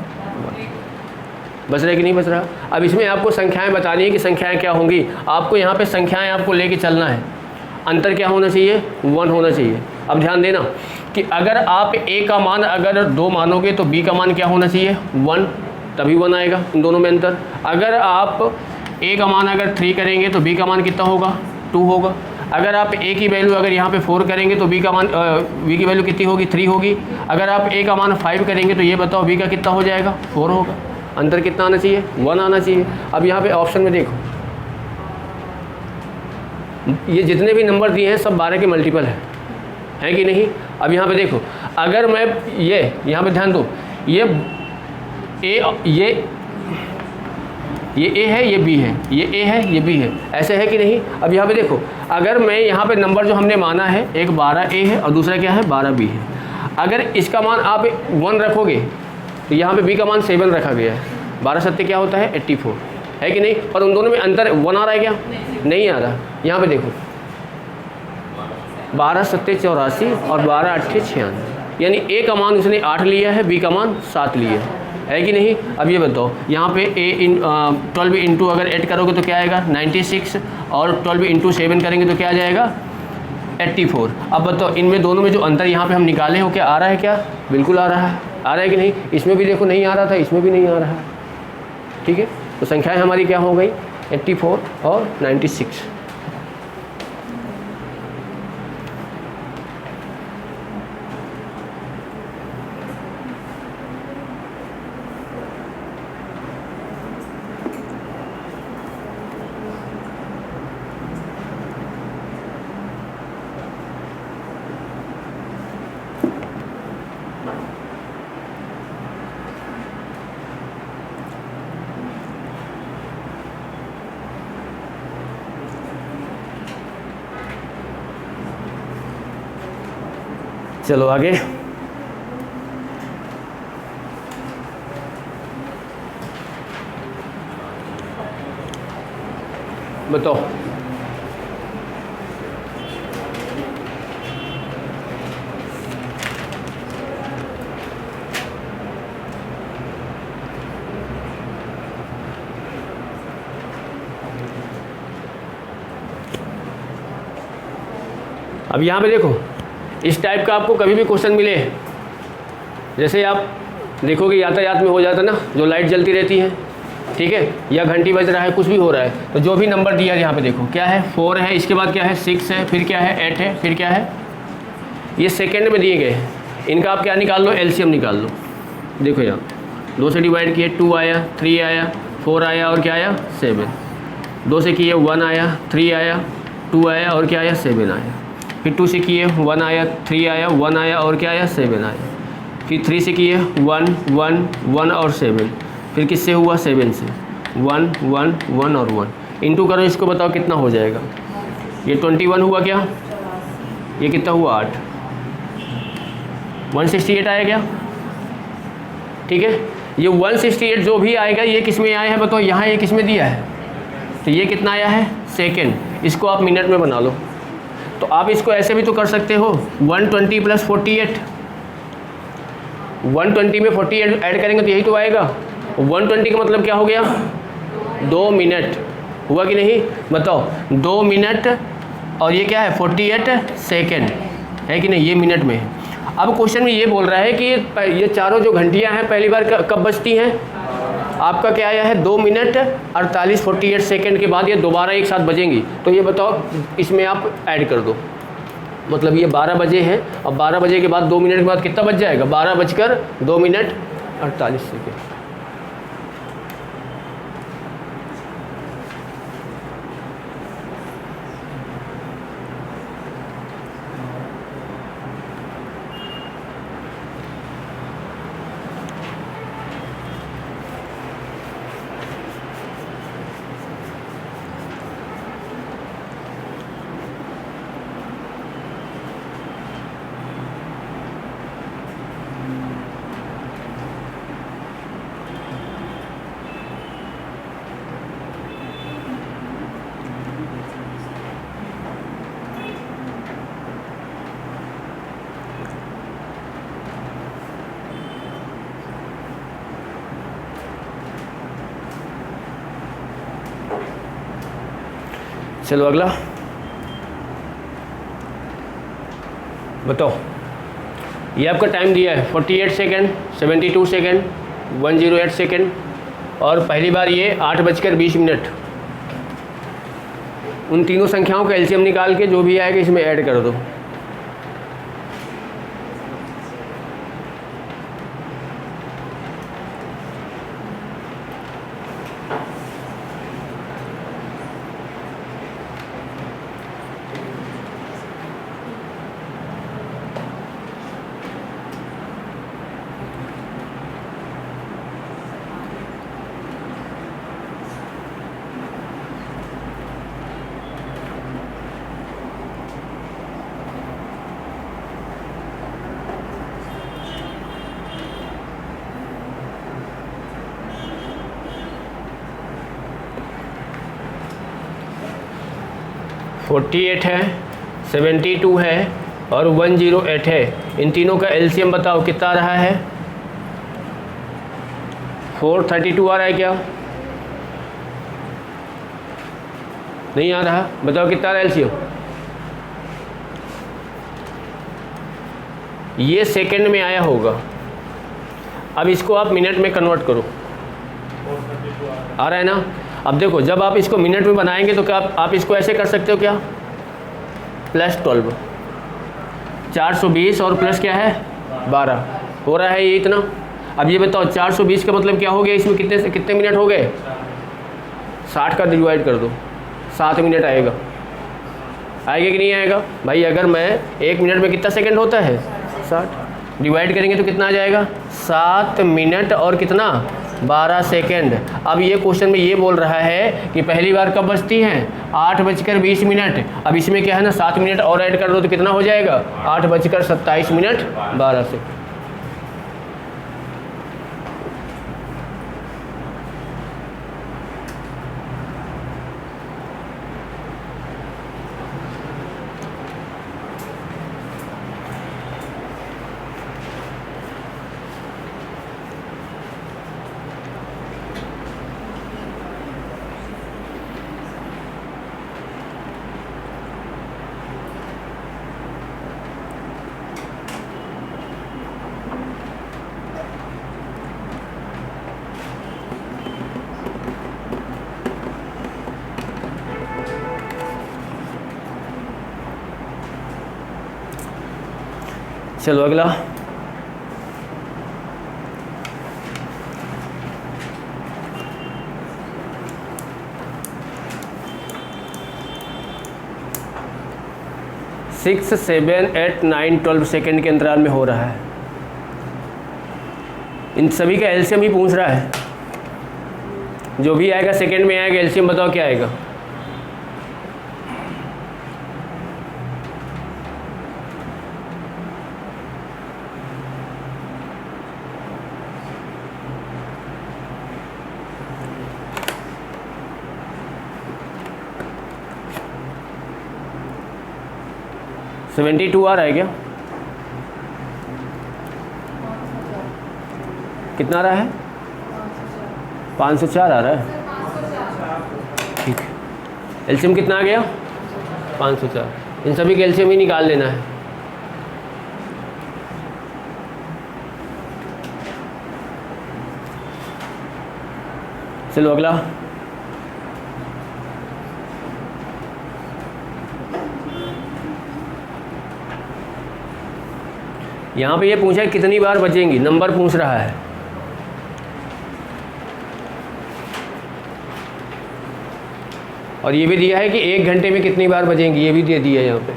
बच रहा है कि नहीं बच रहा? अब इसमें आपको संख्याएं बतानी है कि संख्याएं क्या होंगी। आपको यहाँ पे संख्याएं आपको लेके चलना है। अंतर क्या होना चाहिए? 1 होना चाहिए। अब ध्यान देना कि अगर आप a का मान अगर 2 मानोगे तो b का मान क्या होना चाहिए? 1, तभी 1 आएगा इन दोनों में अंतर। अगर आप a का मान अगर 3 करेंगे तो b का मान कितना होगा? 2 होगा। अगर आप a की वैल्यू अगर यहाँ पे 4 करेंगे तो b का मान b की वैल्यू कितनी होगी? 3 होगी। अगर आप a का मान 5 करेंगे तो ये बताओ b का कितना हो जाएगा? 4 होगा। अंतर कितना आना चाहिए? 1 आना चाहिए। अब यहाँ पे ऑप्शन में देखो, ये जितने भी नंबर दिए हैं सब 12 के मल्टीपल है कि नहीं? अब यहाँ पे देखो, अगर मैं ये यहाँ पे ध्यान दो, ये A है, ये B है, ये A है, ये B है, ऐसे है कि नहीं? अब यहाँ पे देखो, अगर मैं यहाँ पे नंबर जो हमने माना है, एक 12A है और दूसरा क्या है? 12B है। अगर इसका मान आप 1 रखोगे तो यहाँ पे B का मान 7 रखा गया है। 12 सत्ते क्या होता है? 84, है कि नहीं? और उन दोनों में अंतर 1 आ रहा है क्या? नहीं आ रहा। यहाँ पे देखो 12 सत्ते 84 और 12 अट्ठे 96, यानी A का मान उसने 8 लिया है, B का मान 7 लिया है कि नहीं? अब ये बताओ यहाँ पे 12 इंटू अगर 8 करोगे तो क्या आएगा? 96, और 12 इंटू 7 करेंगे तो क्या आ जाएगा? 84। अब बताओ इनमें दोनों में जो अंतर यहाँ पे हम निकाले हो क्या आ रहा है? क्या बिल्कुल आ रहा है। आ रहा है कि नहीं? इसमें भी देखो नहीं आ रहा था, इसमें भी नहीं आ रहा है। ठीक है, तो संख्याएँ हमारी क्या हो गई? 84 और 96। चलो आगे बताओ। अब यहाँ पे देखो, इस टाइप का आपको कभी भी क्वेश्चन मिले, जैसे आप देखोगे यातायात में हो जाता ना, जो लाइट जलती रहती है, ठीक है, या घंटी बज रहा है, कुछ भी हो रहा है, तो जो भी नंबर दिया है यहाँ पे देखो क्या है, 4 है, इसके बाद क्या है 6 है, फिर क्या है 8 है, फिर क्या है, ये सेकंड में दिए गए हैं। इनका आप क्या निकाल लो, एलसीएम निकाल लो। देखो यहाँ 2 से डिवाइड किए 2 आया, 3 आया, 4 आया और क्या आया 7। 2 से किए 1 आया, 3 आया, 2 आया और क्या आया 7 आया। फिर 2 से किए 1 आया, 3 आया, 1 आया और क्या आया 7 आया। फिर 3 से किए 1 1 1 और 7। फिर किससे हुआ 7 से 1 1 1 और 1 इंटू करो, इसको बताओ कितना हो जाएगा। ये 21 हुआ क्या, ये कितना हुआ 8, 168 आया क्या, ठीक है। ये 168 जो भी आएगा ये किस में आया है बताओ, यहाँ ये किस में दिया है, तो ये कितना आया है सेकेंड। इसको आप मिनट में बना लो। तो आप इसको ऐसे भी तो कर सकते हो, 120 + 48, 120 में 48 ऐड करेंगे तो यही तो आएगा। 120 का मतलब क्या हो गया 2 मिनट, हुआ कि नहीं बताओ, 2 मिनट और ये क्या है 48 सेकेंड है कि नहीं, ये मिनट में है। अब क्वेश्चन में ये बोल रहा है कि ये चारों जो घंटियां हैं पहली बार कब बजती हैं, आपका क्या आया है 2 मिनट 48 सेकेंड के बाद ये दोबारा एक साथ बजेंगी। तो ये बताओ इसमें आप ऐड कर दो, मतलब ये 12 बजे हैं, अब 12 बजे के बाद 2 मिनट के बाद कितना बज जाएगा 12 = 2 मिनट 48 सेकेंड। चलो अगला बताओ। ये आपका टाइम दिया है 48 सेकेंड, 72 सेकेंड, 108 सेकेंड और पहली बार ये 8:20। उन तीनों संख्याओं का एलसीएम निकाल के जो भी आएगा इसमें ऐड कर दो। (48) है, 72 है और 108 है। इन तीनों का एलसीएम बताओ कितना आ रहा है, 432 आ रहा है क्या, नहीं आ रहा, बताओ कितना आ रहा है एलसीएम। ये सेकंड में आया होगा, अब इसको आप मिनट में कन्वर्ट करो, आ रहा है ना। अब देखो जब आप इसको मिनट में बनाएंगे तो क्या आप इसको ऐसे कर सकते हो क्या, +12 420 और प्लस क्या है 12 हो रहा है ये इतना। अब ये बताओ 420 का मतलब क्या हो गया, इसमें कितने मिनट हो गए, 60 का डिवाइड कर दो, 7 मिनट आएगा, आएगा कि नहीं आएगा भाई। अगर मैं 1 मिनट में कितना सेकंड होता है 60, डिवाइड करेंगे तो कितना आ जाएगा 7 मिनट और कितना 12 सेकेंड। अब ये क्वेश्चन में ये बोल रहा है कि पहली बार कब बजती हैं? 8:20। अब इसमें क्या है ना, 7 मिनट और ऐड कर दो तो कितना हो जाएगा? 8:27 12 सेकेंड। चलो अगला। सिक्स, 7, 8, 9, 12 सेकेंड के अंतराल में हो रहा है। इन सभी का एलसीएम ही पूछ रहा है। जो भी आएगा सेकेंड में आएगा, एलसीएम बताओ क्या आएगा? $72 आ रहा है क्या? कितना आ रहा है? 504 आ रहा है। ठीक है, एलसीएम कितना आ गया? 504। इन सभी के एलसीएम ही निकाल लेना है। चलो अगला। यहाँ पे ये पूछा है कितनी बार बजेंगी, नंबर पूछ रहा है। और ये भी दिया है कि 1 घंटे में कितनी बार बजेंगी, ये भी दे दिया है यहाँ पे।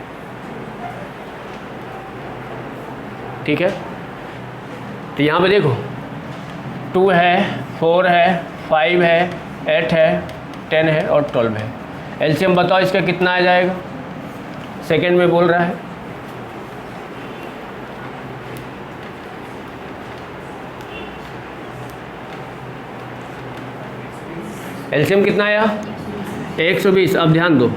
ठीक है, तो यहाँ पे देखो 2 है, 4 है, 5 है, 8 है, 10 है और 12 है। एलसीएम बताओ इसका कितना आ जाएगा? सेकंड में बोल रहा है। एलसीएम कितना आया? 120। अब ध्यान दो,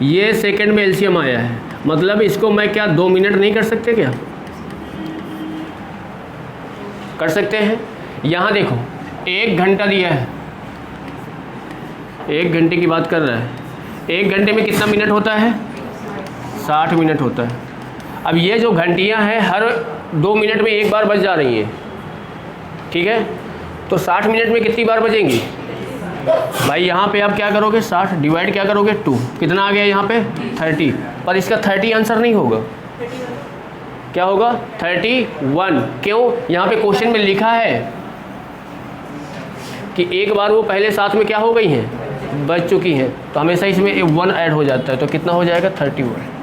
ये सेकंड में एलसीएम आया है, मतलब इसको मैं क्या 2 मिनट नहीं कर सकते क्या? कर सकते हैं। यहाँ देखो 1 घंटा दिया है, 1 घंटे की बात कर रहा है। 1 घंटे में कितना मिनट होता है? 60 मिनट होता है। अब ये जो घंटियाँ हैं हर 2 मिनट में एक बार बज जा रही हैं, ठीक है? तो 60 मिनट में कितनी बार बजेंगी भाई? यहाँ पे आप क्या करोगे? 60 डिवाइड क्या करोगे? 2। कितना आ गया यहाँ पे? 30। पर इसका 30 आंसर नहीं होगा। क्या होगा? 31। क्यों? यहाँ पे क्वेश्चन में लिखा है कि एक बार वो पहले साथ में क्या हो गई हैं? बज चुकी हैं, तो हमेशा इसमें 1 ऐड हो जाता है। तो कितना हो जाएगा? 31।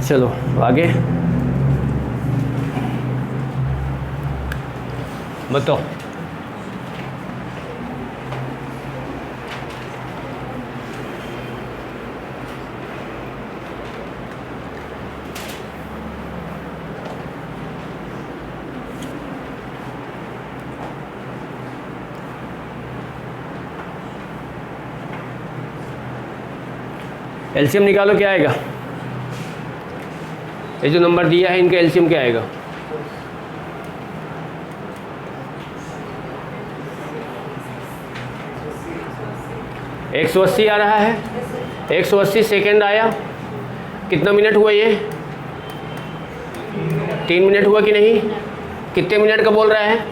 चलो आगे बताओ। एलसीएम निकालो, क्या आएगा? ये जो नंबर दिया है इनका एलसीएम क्या आएगा? एक 180 आ रहा है। 180 सेकेंड आया। कितना मिनट हुआ ये? 3 मिनट हुआ कि नहीं? कितने मिनट का बोल रहा है?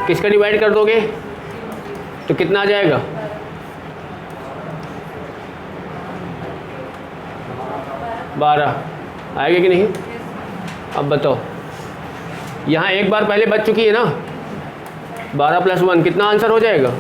किसका डिवाइड कर दोगे? तो कितना आ जाएगा? 12 आएगा कि नहीं? अब बताओ, यहाँ एक बार पहले बच चुकी है ना, 12 + 1 कितना आंसर हो जाएगा?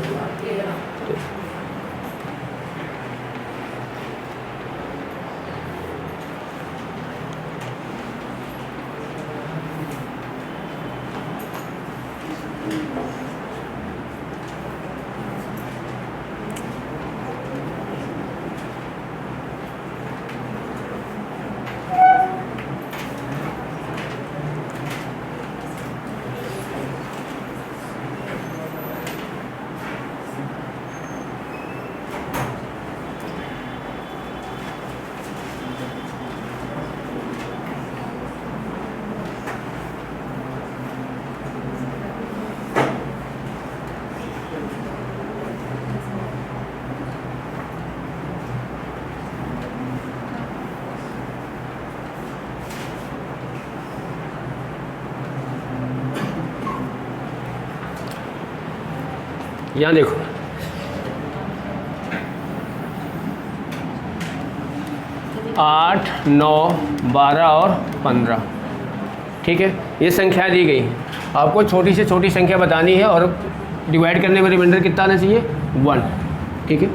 यहाँ देखो, आठ, 9, 12 और 15, ठीक है, ये संख्या दी गई है। आपको छोटी से छोटी संख्या बतानी है और डिवाइड करने में रिमाइंडर कितना आना चाहिए? 1, ठीक है,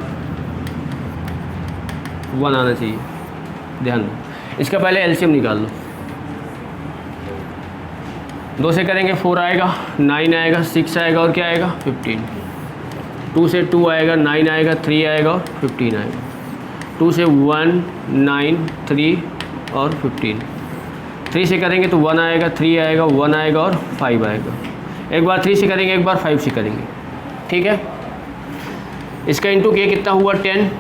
1 आना चाहिए, ध्यान दो। इसका पहले एलसीएम निकाल लो। 2 से करेंगे 4 आएगा, 9 आएगा, 6 आएगा और क्या आएगा? 15। 2 से 2 आएगा, 9 आएगा, 3 आएगा और 15 आएगा। 2 से 1, 9, 3 और 15। 3 से करेंगे तो 1 आएगा, 3 आएगा, 1 आएगा और 5 आएगा। एक बार 3 से करेंगे, एक बार 5 से करेंगे, ठीक है। इसका इंटू किया कितना हुआ? 10,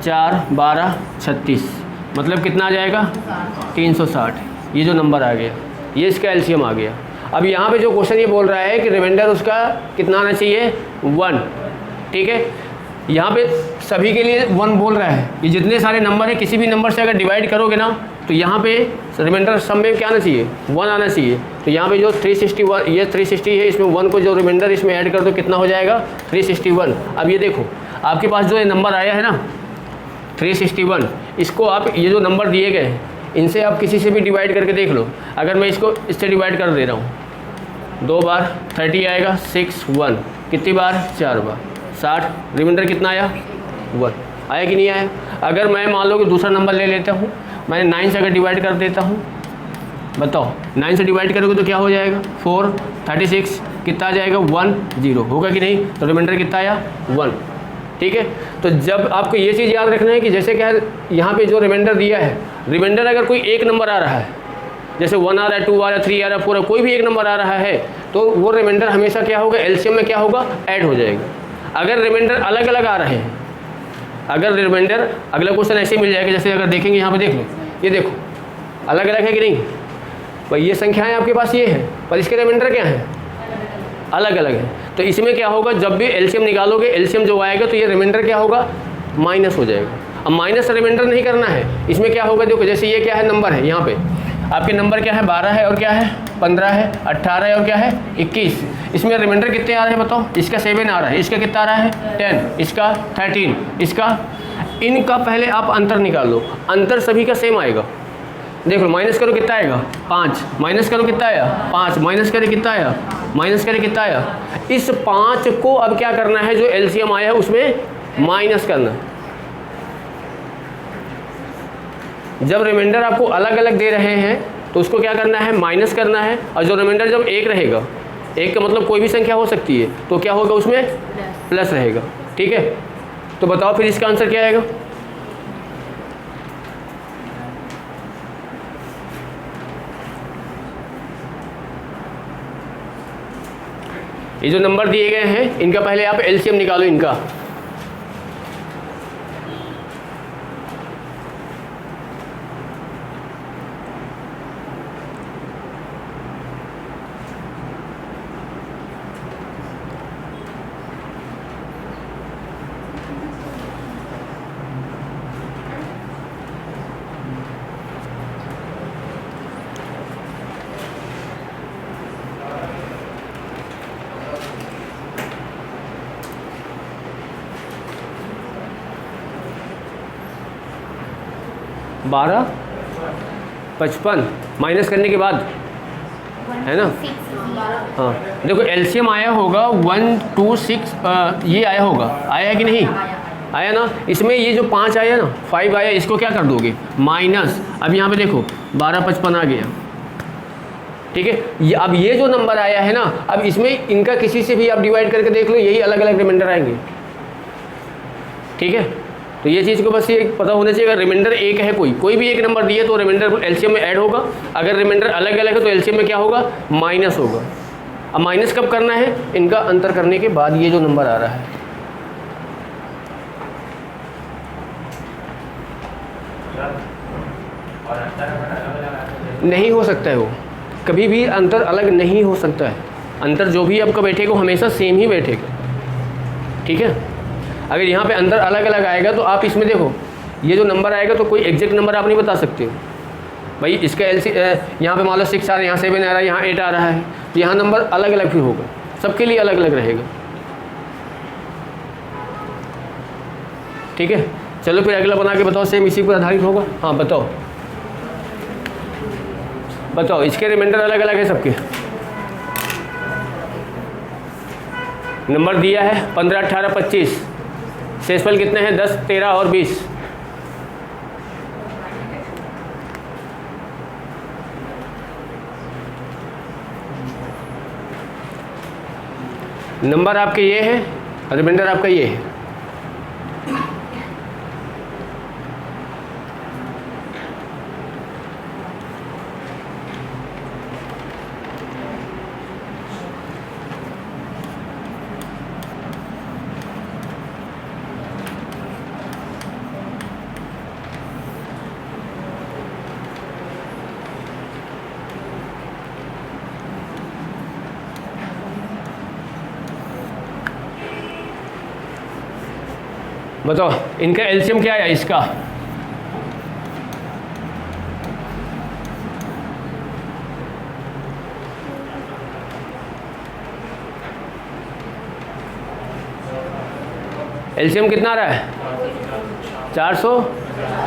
4, 12, 36, मतलब कितना आ जाएगा? 360। ये जो नंबर आ गया, ये इसका एलसीएम आ गया। अब यहाँ पे जो क्वेश्चन ये बोल रहा है कि रिमाइंडर उसका कितना आना चाहिए? 1, ठीक है। यहाँ पे सभी के लिए 1 बोल रहा है। ये जितने सारे नंबर हैं, किसी भी नंबर से अगर डिवाइड करोगे ना, तो यहाँ पे रिमाइंडर सम में क्या आना चाहिए? 1 आना चाहिए। तो यहाँ पे जो 361, ये 360 है, इसमें 1 को जो रिमाइंडर इसमें ऐड कर दो, कितना हो जाएगा? 361। अब ये देखो, आपके पास जो ये नंबर आया है ना 361, इसको आप ये जो नंबर दिए गए हैं, इनसे आप किसी से भी डिवाइड करके देख लो। अगर मैं इसको इससे डिवाइड कर दे रहा हूँ, 2 बार 30 आएगा, 6, 1, कितनी बार? 4 बार, 60। रिमाइंडर कितना आया? 1 आया कि नहीं आया? अगर मैं मान लो कि दूसरा नंबर ले लेता हूँ, मैंने 9 से अगर डिवाइड कर देता हूँ, बताओ 9 से डिवाइड करोगे तो क्या हो जाएगा? 4, 36, कितना आ जाएगा? 1, 0 होगा कि नहीं? तो रिमाइंडर कितना आया? 1, ठीक है। तो जब आपको ये चीज़ याद रखना है कि जैसे क्या यहाँ पे जो रिमाइंडर दिया है, रिमाइंडर अगर कोई एक नंबर आ रहा है, जैसे 1 आ रहा है, 2 आ रहा है, 3 आ रहा है, पूरा कोई भी एक नंबर आ रहा है, तो वो रिमाइंडर हमेशा क्या होगा? एलसीएम में क्या होगा? ऐड हो जाएगा। अगर रिमाइंडर अलग अलग आ रहे हैं, अगर रिमाइंडर, अगला क्वेश्चन ऐसे मिल जाएगा, जैसे अगर देखेंगे यहाँ पे देख लो, ये देखो अलग अलग है कि नहीं भाई? ये संख्याएँ आपके पास ये है, पर इसके रिमाइंडर क्या है? अलग अलग है। तो इसमें क्या होगा? जब भी एलसीएम निकालोगे, एलसीएम जो आएगा तो ये रिमाइंडर क्या होगा? माइनस हो जाएगा। अब माइनस रिमाइंडर नहीं करना है, इसमें क्या होगा? देखो जैसे ये क्या है? नंबर है, यहाँ पे आपके नंबर क्या है? 12 है और क्या है? 15 है, 18 है और क्या है? 21। इसमें रिमाइंडर कितने आ रहे हैं बताओ? इसका 7 आ रहा है, इसका कितना आ रहा है? 10, इसका 13, इसका। इनका पहले आप अंतर निकाल लो, अंतर सभी का सेम आएगा। देख लो, माइनस करो कितना आएगा? 5, माइनस करो कितना आया? 5, माइनस करे कितना आया? माइनस करे कितना आया? इस 5 को अब क्या करना है? जो एलसीएम आया है उसमें माइनस करना। जब रिमाइंडर आपको अलग अलग दे रहे हैं तो उसको क्या करना है? माइनस करना है। और जो रिमाइंडर जब एक रहेगा, एक का मतलब कोई भी संख्या हो सकती है, तो क्या होगा? उसमें प्लस रहेगा, ठीक है। तो बताओ फिर इसका आंसर क्या आएगा? ये जो नंबर दिए गए हैं, इनका पहले आप एलसीएम निकालो इनका। 12 55 माइनस करने के बाद, है ना? हाँ देखो एलसीएम आया होगा 1 2 6, ये आया होगा, आया है कि नहीं? आया ना? इसमें ये जो 5 आया ना, 5 आया, इसको क्या कर दोगे? माइनस। अब यहाँ पे देखो 12 55 आ गया, ठीक है? ये अब ये जो नंबर आया है ना, अब इसमें इनका किसी से भी आप डिवाइड करके देख लो, यही अलग अलग रिमाइंडर आएंगे, ठीक है? तो ये चीज़ को बस ये पता होना चाहिए, अगर रिमाइंडर एक है, कोई भी एक नंबर दिए तो रिमाइंडर एलसीएम में ऐड होगा, अगर रिमाइंडर अलग अलग है तो एलसीएम में क्या होगा? माइनस होगा। अब माइनस कब करना है? इनका अंतर करने के बाद ये जो नंबर आ रहा है। नहीं हो सकता है, वो कभी भी अंतर अलग नहीं हो सकता है। अंतर जो भी आपका बैठेगा हमेशा सेम ही बैठेगा, ठीक है? अगर यहाँ पे अंतर अलग अलग आएगा तो आप इसमें देखो, ये जो नंबर आएगा तो कोई एग्जैक्ट नंबर आप नहीं बता सकते हो भाई। इसका यहाँ पे मान लो 6 आ रहा है, यहाँ 7 आ रहा है, यहाँ 8 आ रहा है, तो यहाँ नंबर अलग अलग फिर होगा, सबके लिए अलग अलग रहेगा, ठीक है? चलो फिर अगला बना के बताओ, सेम इसी पर आधारित होगा। हाँ बताओ बताओ, इसके रिमाइंडर अलग अलग है सबके। नंबर दिया है 15 18 25, शेषफल कितने हैं? 10 13 और 20। नंबर आपके ये है, रिमाइंडर आपका ये है। बताओ इनका एलसीएम क्या आया इसका? एलसीएम कितना आ रहा है? 400।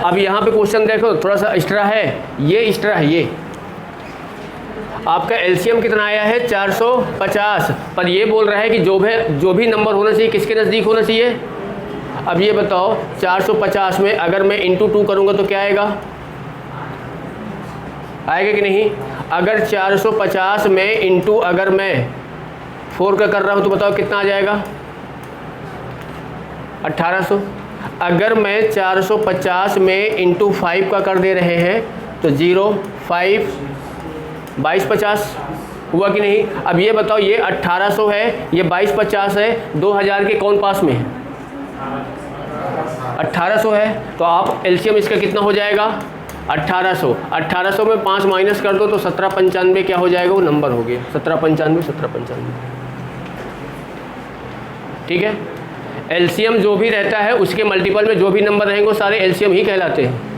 अब यहाँ पे क्वेश्चन देखो, थोड़ा सा एक्स्ट्रा है, ये एक्स्ट्रा है, ये आपका एलसीएम कितना आया है? 450। पर ये बोल रहा है कि जो भी नंबर होना चाहिए किसके नज़दीक होना चाहिए? अब ये बताओ 450 में अगर मैं इंटू 2 करूँगा तो क्या आएगा? आएगा कि नहीं? अगर 450 में इंटू अगर मैं 4 का कर रहा हूँ तो बताओ कितना आ जाएगा? 1800। अगर मैं 450 में इंटू 5 का कर दे रहे हैं तो 0 5 2250 हुआ कि नहीं? अब ये बताओ, ये 1800 है, ये 2250 है, 2000 के कौन पास में है? 1800 है, तो आप एलसीएम इसका कितना हो जाएगा? 1800 में 5 माइनस कर दो तो 1795 क्या हो जाएगा? वो नंबर हो गया 1795। ठीक है? एलसीएम जो भी रहता है उसके मल्टीपल में जो भी नंबर रहेंगे वो सारे एलसीएम ही कहलाते हैं।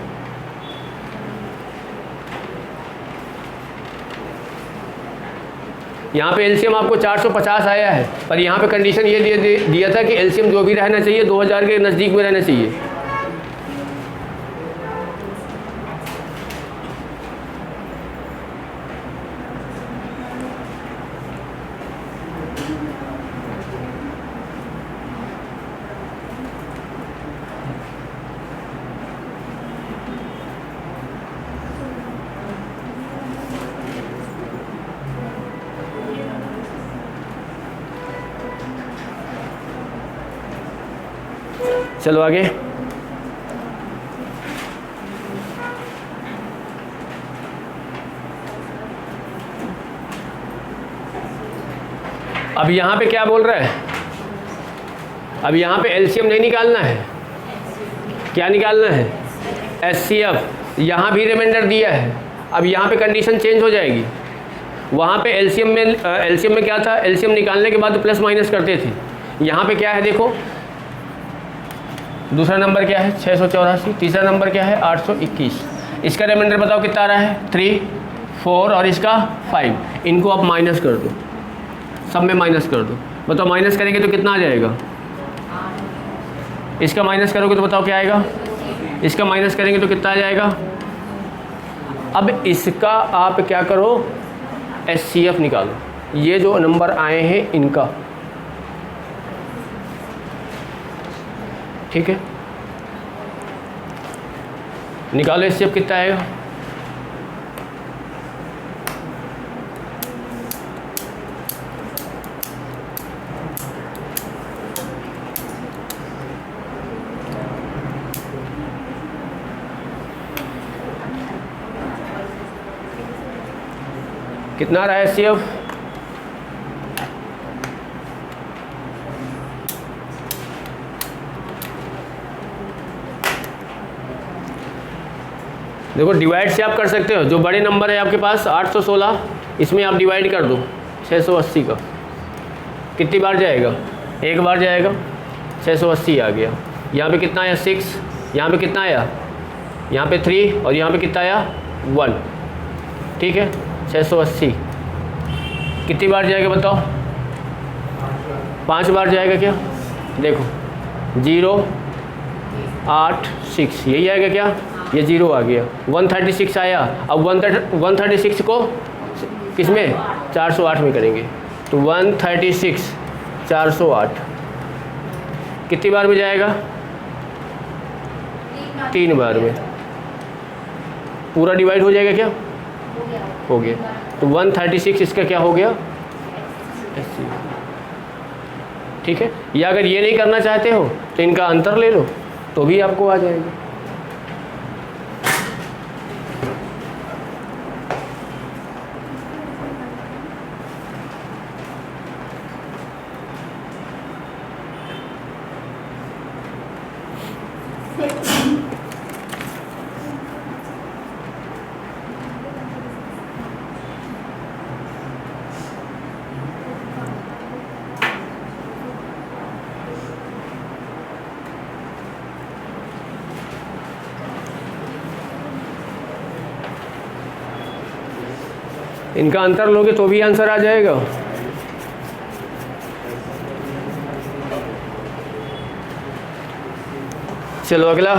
यहाँ पे एलसीएम आपको 450 आया है, पर यहाँ पे कंडीशन ये दिया था कि एलसीएम जो भी रहना चाहिए 2000 के नज़दीक में रहना चाहिए। चलो आगे। अब यहाँ पे क्या बोल रहा है? अब यहाँ पे एलसीएम नहीं निकालना है, क्या निकालना है? एचसीएफ। यहाँ भी रिमाइंडर दिया है, अब यहाँ पे कंडीशन चेंज हो जाएगी। वहाँ पे एलसीएम में क्या था? एलसीएम निकालने के बाद प्लस माइनस करते थे। यहाँ पे क्या है देखो, दूसरा नंबर क्या है? 684। तीसरा नंबर क्या है? 821। इसका रिमाइंडर बताओ कितना आ रहा है? 3 4 और इसका 5। इनको आप माइनस कर दो, सब में माइनस कर दो। बताओ माइनस करेंगे तो कितना आ जाएगा? इसका माइनस करोगे तो बताओ क्या आएगा? इसका माइनस करेंगे तो कितना आ जाएगा। अब इसका आप क्या करो, HCF निकालो, ये जो नंबर आए हैं इनका, ठीक है, निकालो HCF कितना आएगा। कितना आ रहा है HCF, देखो डिवाइड से आप कर सकते हो, जो बड़े नंबर है आपके पास 816, इसमें आप डिवाइड कर दो 680 का, कितनी बार जाएगा, एक बार जाएगा, 680 आ गया। यहाँ पे कितना आया 6, यहाँ पे कितना आया, यहाँ पे 3 और यहाँ पे कितना आया 1, ठीक है। 680 कितनी बार जाएगा बताओ, 5 बार जाएगा क्या, देखो 0 8 6, यही आएगा क्या, ये 0 आ गया, 136 आया। अब 136 को किस में, 408 में करेंगे, तो 136 408 कितनी बार में जाएगा, 3 बार में, पूरा डिवाइड हो जाएगा क्या, हो गया। तो 136 इसका क्या हो गया, ठीक है। या अगर ये नहीं करना चाहते हो तो इनका अंतर ले लो तो भी आपको आ जाएगा। इनका अंतर लोगे तो भी आंसर आ जाएगा। चलो अगला,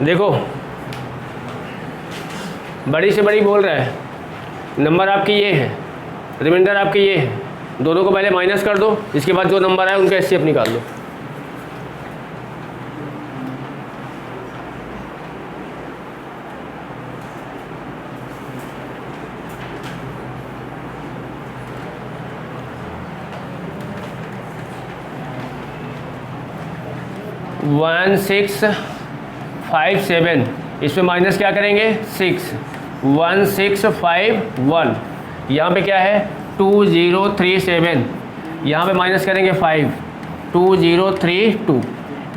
देखो बड़ी से बड़ी बोल रहा है, नंबर आपकी ये है, रिमाइंडर आपके ये है, दोनों को पहले माइनस कर दो, इसके बाद जो नंबर आए उनका HCF निकाल लो। वन 6 5 7, इसमें माइनस क्या करेंगे 6, 1 6 5 1, यहाँ पे क्या है 2 0 3 7, यहाँ पे माइनस करेंगे 5 2 0 3 2,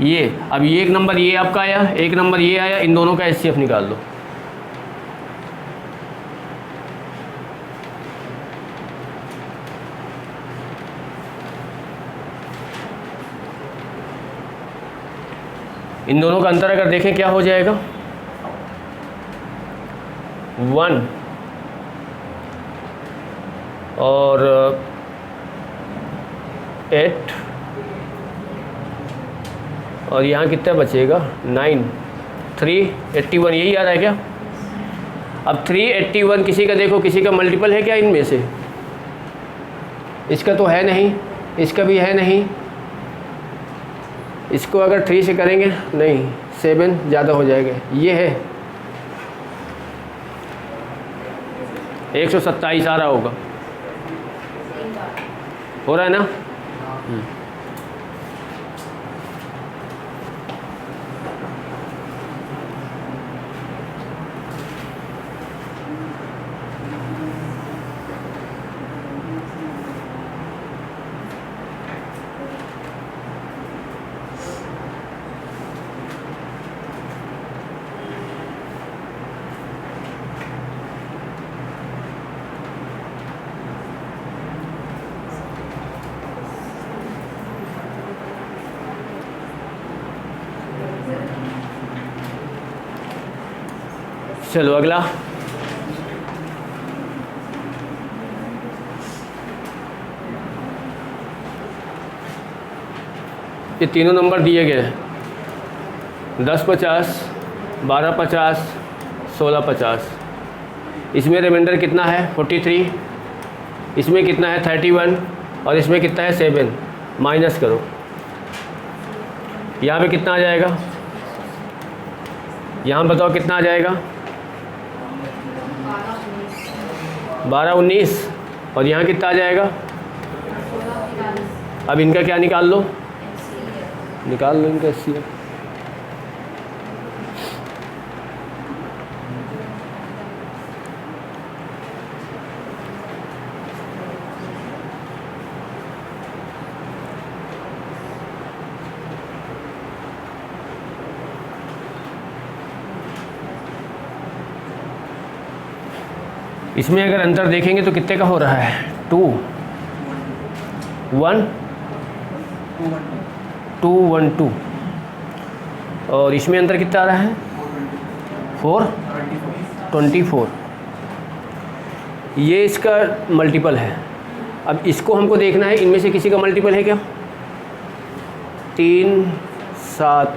ये अब ये एक नंबर ये आपका आया, एक नंबर ये आया, इन दोनों का HCF निकाल लो। इन दोनों का अंतर अगर देखें क्या हो जाएगा, 1 और 8 और यहाँ कितना बचेगा 9, 381, यही आ रहा है क्या। अब 381 किसी का देखो, किसी का मल्टीपल है क्या इनमें से, इसका तो है नहीं, इसका भी है नहीं, इसको अगर 3 से करेंगे नहीं, 7 ज़्यादा हो जाएगा, ये है 127 आ रहा होगा, हो रहा है ना। चलो अगला, ये तीनों नंबर दिए गए हैं, 1050, 1250, 1650। इसमें रिमाइंडर कितना है 43, इसमें कितना है 31 और इसमें कितना है 7। माइनस करो, यहाँ पे कितना आ जाएगा, यहाँ बताओ कितना आ जाएगा, 12 19 और यहाँ कितना आ जाएगा। अब इनका क्या निकाल लो, निकाल लो इनका HCF। इसमें अगर अंतर देखेंगे तो कितने का हो रहा है, 2 1 2 1 2 और इसमें अंतर कितना आ रहा है 4 24। ये इसका मल्टीपल है। अब इसको हमको देखना है, इनमें से किसी का मल्टीपल है क्या, 3 7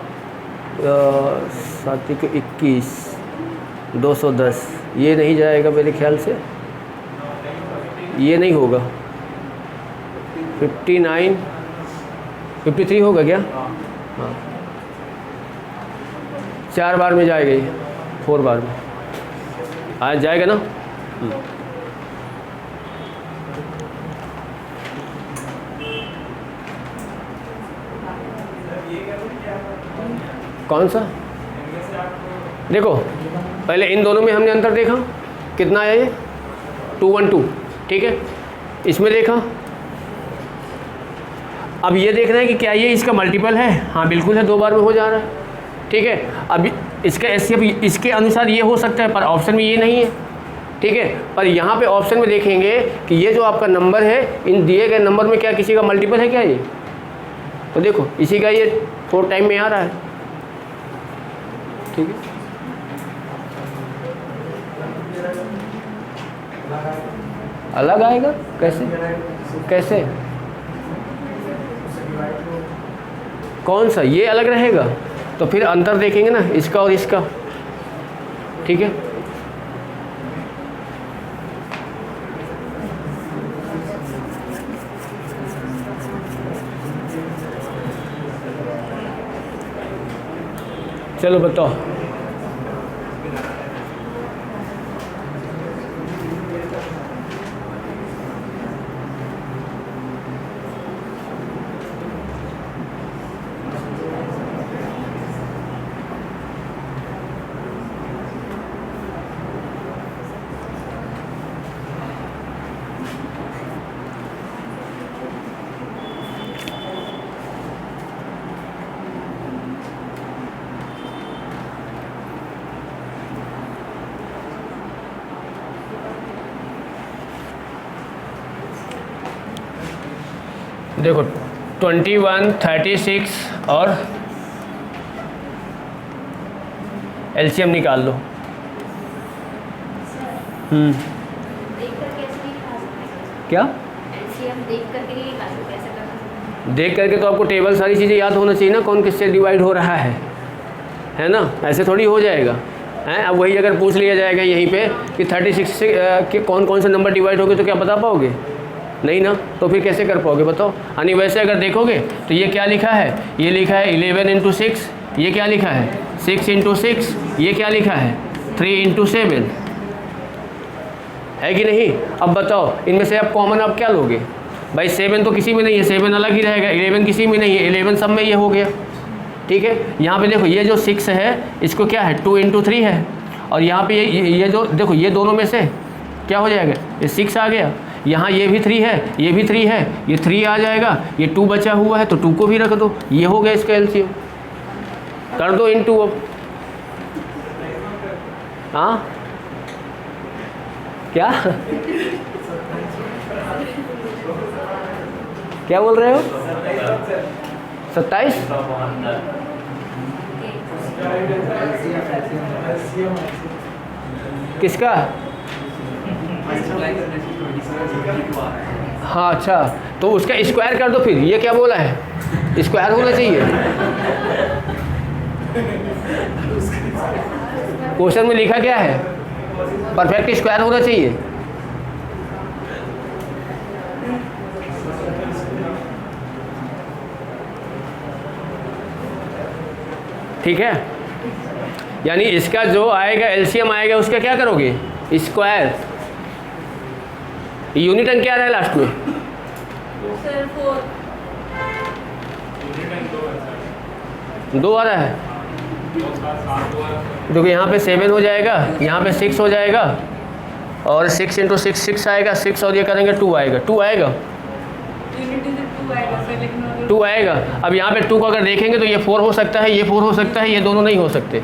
7 को 21 210, ये नहीं जाएगा मेरे ख्याल से, ये नहीं होगा। 59 53 होगा क्या, हाँ 4 बार में जाएगा, ये 4 बार में आज जाएगा ना। कौन सा, देखो पहले इन दोनों में हमने अंतर देखा, कितना आया ये 212, ठीक है। इसमें देखा, अब ये देखना है कि क्या ये इसका मल्टीपल है, हाँ बिल्कुल है, 2 बार में हो जा रहा है, ठीक है। अब इसका HCF इसके अनुसार ये हो सकता है, पर ऑप्शन में ये नहीं है, ठीक है। पर यहाँ पे ऑप्शन में देखेंगे कि ये जो आपका नंबर है, इन दिए गए नंबर में क्या किसी का मल्टीपल है क्या ये, तो देखो इसी का ये 4 टाइम में आ रहा है, ठीक है। अलग आएगा कैसे, कैसे, कौन सा, ये अलग रहेगा, तो फिर अंतर देखेंगे ना इसका और इसका, ठीक है। चलो बताओ, देखो 21 36 और LCM निकाल लो। क्या देख करके तो आपको टेबल सारी चीज़ें याद होना चाहिए ना, कौन किससे डिवाइड हो रहा है ना, ऐसे थोड़ी हो जाएगा हैं। अब वही अगर पूछ लिया जाएगा यहीं पे कि 36 से के कौन कौन से नंबर डिवाइड होंगे तो क्या बता पाओगे, नहीं ना, तो फिर कैसे कर पाओगे बताओ। यानी वैसे अगर देखोगे तो ये क्या लिखा है, ये लिखा है 11 × 6, ये क्या लिखा है 6 × 6, ये क्या लिखा है 3 × 7, है कि नहीं। अब बताओ इनमें से आप कॉमन आप क्या लोगे भाई, 7 तो किसी में नहीं है, 7 अलग ही रहेगा, 11 किसी में नहीं है, 11 सब में ये हो गया, ठीक है। यहाँ पे देखो ये जो 6 है इसको क्या है 2 × 3 है, और यहाँ पे ये जो देखो ये दोनों में से क्या हो जाएगा, ये 6 आ गया, यहाँ ये भी 3 है, ये भी 3 है, ये 3 आ जाएगा, ये 2 बचा हुआ है तो 2 को भी रख दो, ये हो गया इसका LCM, कर दो इन 2 अब। हाँ क्या क्या बोल रहे हो, 27 किसका, हाँ अच्छा, तो उसका स्क्वायर कर दो फिर, ये क्या बोला है स्क्वायर होना चाहिए। क्वेश्चन में लिखा क्या है? परफेक्ट स्क्वायर होना चाहिए। ठीक है, यानी इसका जो आएगा एलसीएम आएगा उसका क्या करोगे? स्क्वायर। यूनिट अंक क्या रहा है लास्ट में? दो आ रहा है। देखो यहाँ पे 7 हो जाएगा, यहाँ पे 6 हो जाएगा, और 6 इंटू 6 6 आएगा, 6 और ये करेंगे 2 आएगा, 2 आएगा, 2 आएगा। अब यहाँ पे 2 को अगर देखेंगे तो ये 4 हो सकता है, ये 4 हो सकता है, ये दोनों नहीं हो सकते।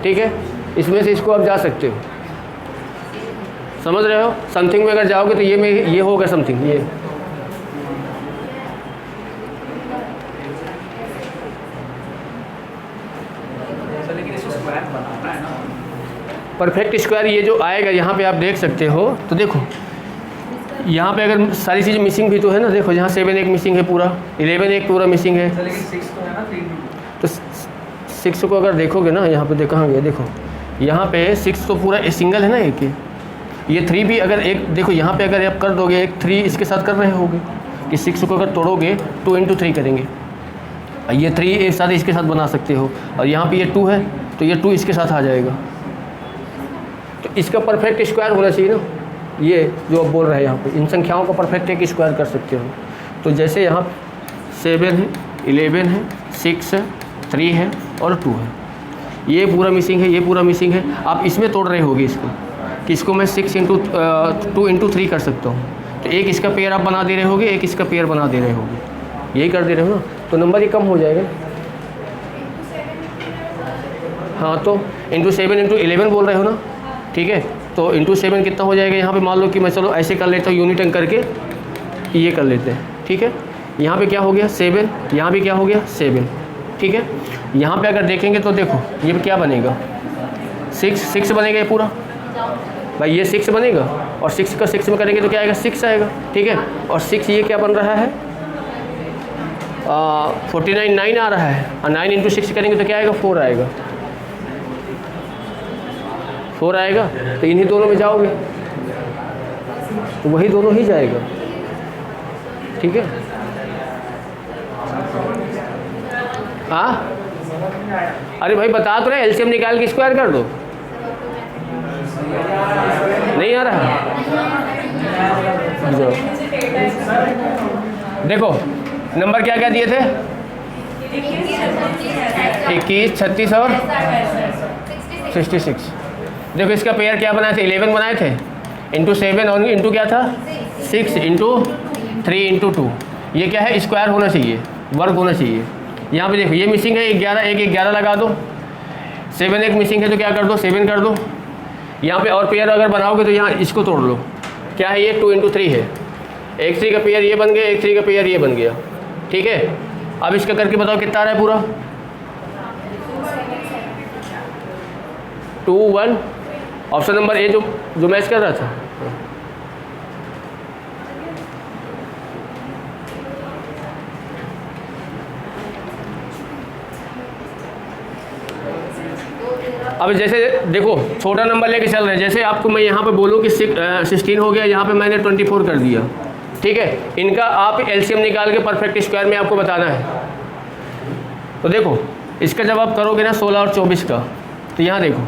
ठीक है, इसमें से इसको आप जा सकते हो, समझ रहे हो? समथिंग में अगर जाओगे तो ये होगा समथिंग, ये परफेक्ट स्क्वायर। ये जो आएगा यहाँ पे आप देख सकते हो, तो देखो यहाँ पे अगर सारी चीज़ें मिसिंग भी तो है ना, देखो यहाँ 7 एक मिसिंग है, पूरा 11 एक पूरा मिसिंग है, तो 6 को अगर देखोगे ना यहाँ पे देखेंगे, देखो यहाँ पे 6 तो पूरा सिंगल है ना, एक ये 3 भी अगर एक देखो यहाँ पे अगर आप कर दोगे, एक 3 इसके साथ कर रहे होगे कि 6 को अगर तोड़ोगे 2 इंटू 3 करेंगे, ये 3 एक साथ इसके साथ बना सकते हो, और यहाँ पे ये 2 है तो ये 2 इसके साथ आ जाएगा। तो इसका परफेक्ट स्क्वायर होना चाहिए ना, ये जो आप बोल रहे हैं यहाँ पे, इन संख्याओं का परफेक्ट एक स्क्वायर कर सकते हो। तो जैसे यहाँ 7 है, 11 है, 6 है, 3 है और 2 है, ये पूरा मिसिंग है, ये पूरा मिसिंग है। आप इसमें तोड़ रहे होगे इसको, कि इसको मैं 6 इंटू 2 इंटू 3 कर सकता हूँ, तो एक इसका पेयर आप बना दे रहे होगे, एक इसका पेयर बना दे रहे होगे, यही कर दे रहे हो ना, तो नंबर ही कम हो जाएगा। हाँ, तो इंटू 7 इंटू 11 बोल रहे हो ना, ठीक है, तो इंटू 7 कितना हो जाएगा? यहाँ पे मान लो कि मैं चलो ऐसे कर लेता हूँ, यूनिट अंक करके ये कर लेते हैं, ठीक है। यहाँ पे क्या हो गया? 7, यहाँ भी क्या हो गया? 7, ठीक है। यहाँ पे अगर देखेंगे तो देखो ये क्या बनेगा? 6 बनेगा ये पूरा भाई, ये 6 बनेगा, और 6 का 6 में करेंगे तो क्या आएगा? 6 आएगा, ठीक है। और 6 ये क्या बन रहा है? 49 9 आ रहा है, और 9 इंटू 6 करेंगे तो क्या आएगा? 4 आएगा, 4 आएगा। तो इन्हीं दोनों में जाओगे तो वही दोनों ही जाएगा, ठीक है। हाँ, अरे भाई बता तो रहे, एलसीएम निकाल के स्क्वायर कर दो। नहीं आ रहा? देखो नंबर क्या क्या दिए थे? 21, 36 और 66। देखो इसका पेयर क्या बनाए थे? 11 बनाए थे, इंटू 7 और इंटू क्या था? 6 इंटू 3 इंटू 2। ये क्या है? स्क्वायर होना चाहिए, वर्ग होना चाहिए। यहाँ पे देखो ये मिसिंग है, 11 एक 11 लगा दो, 7 एक मिसिंग है तो क्या कर दो? 7 कर दो। यहाँ पे और पेयर अगर बनाओगे तो यहाँ इसको तोड़ लो, क्या है ये? 2 इंटू 3 है, एक 3 का पेयर ये बन गया, एक 3 का पेयर ये बन गया, ठीक है। अब इसका करके बताओ कितना आ रहा है पूरा? 2 1, ऑप्शन नंबर ए जो मैच कर रहा था। अब जैसे देखो छोटा नंबर लेके चल रहे हैं, जैसे आपको मैं यहाँ पे बोलूँ कि 16 हो गया, यहाँ पे मैंने 24 कर दिया, ठीक है। इनका आप एलसीएम निकाल के परफेक्ट स्क्वायर में आपको बताना है। तो देखो इसका जब आप करोगे ना 16 और 24 का, तो यहाँ देखो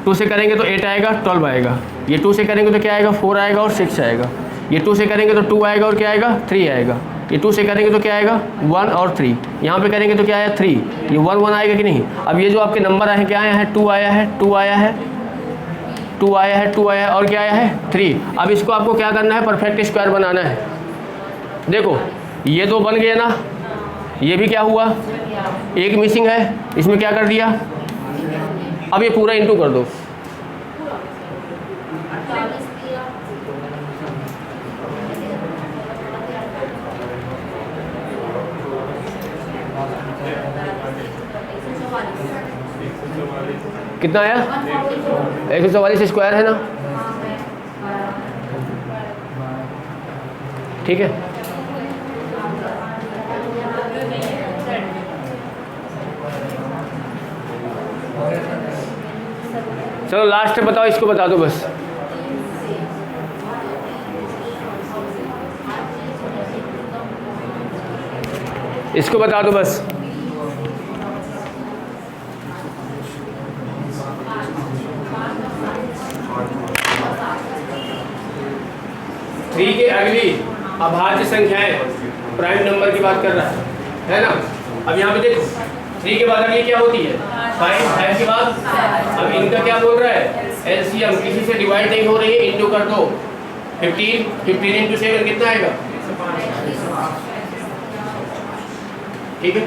2 से करेंगे तो 8 आएगा, 12 आएगा, ये 2 से करेंगे तो क्या आएगा? 4 आएगा और 6 आएगा, ये 2 से करेंगे तो 2 आएगा और क्या आएगा? 3 आएगा, ये 2 से करेंगे तो क्या आएगा? 1 और 3, यहाँ पे करेंगे तो क्या आया? 3, ये 1 1 आएगा कि नहीं? अब ये जो आपके नंबर आए हैं क्या आया है? 2 आया है, 2 आया है, 2 आया है, 2 आया है और क्या आया है? 3। अब इसको आपको क्या करना है? परफेक्ट स्क्वायर बनाना है। देखो ये 2 बन गया ना, ये भी क्या हुआ? एक मिसिंग है, इसमें क्या कर दिया? अब ये पूरा इंटू कर दो, कितना आया? 144 स्क्वायर है ना, ठीक है। चलो लास्ट है, बताओ, इसको बता दो बस। इसको बता दो बस। थ्री के अगली अभाज्य संख्याएं प्राइम नंबर की बात कर रहा है ना। अब यहाँ पे देखो, थ्री के बाद अगली क्या होती है? फाइव। फाइव के बाद अब इनका क्या बोल रहा है? एलसीएम। किसी से डिवाइड नहीं हो रही है, इंटू कर दो। 15 15 इंटू 7 कितना आएगा? ठीक है,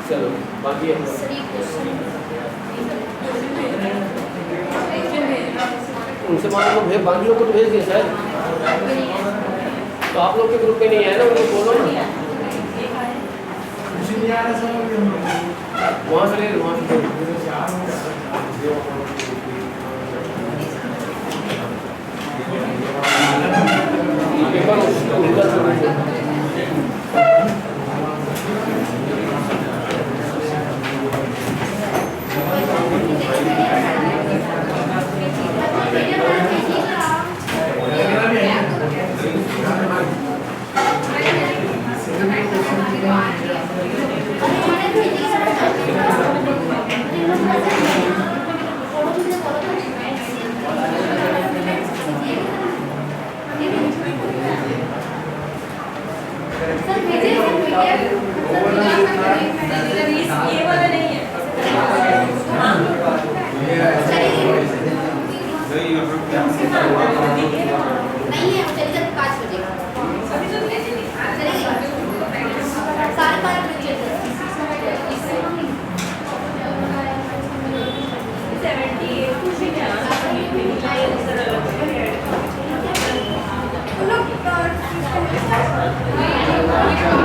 चलो बाकी उनसे मान लो भेज, बाकी लोग को तो भेज दिया सर, तो आप लोग के ग्रुप में नहीं है ना, उनको बोलो ना वहाँ से ले लो, वहाँ से
Thank you.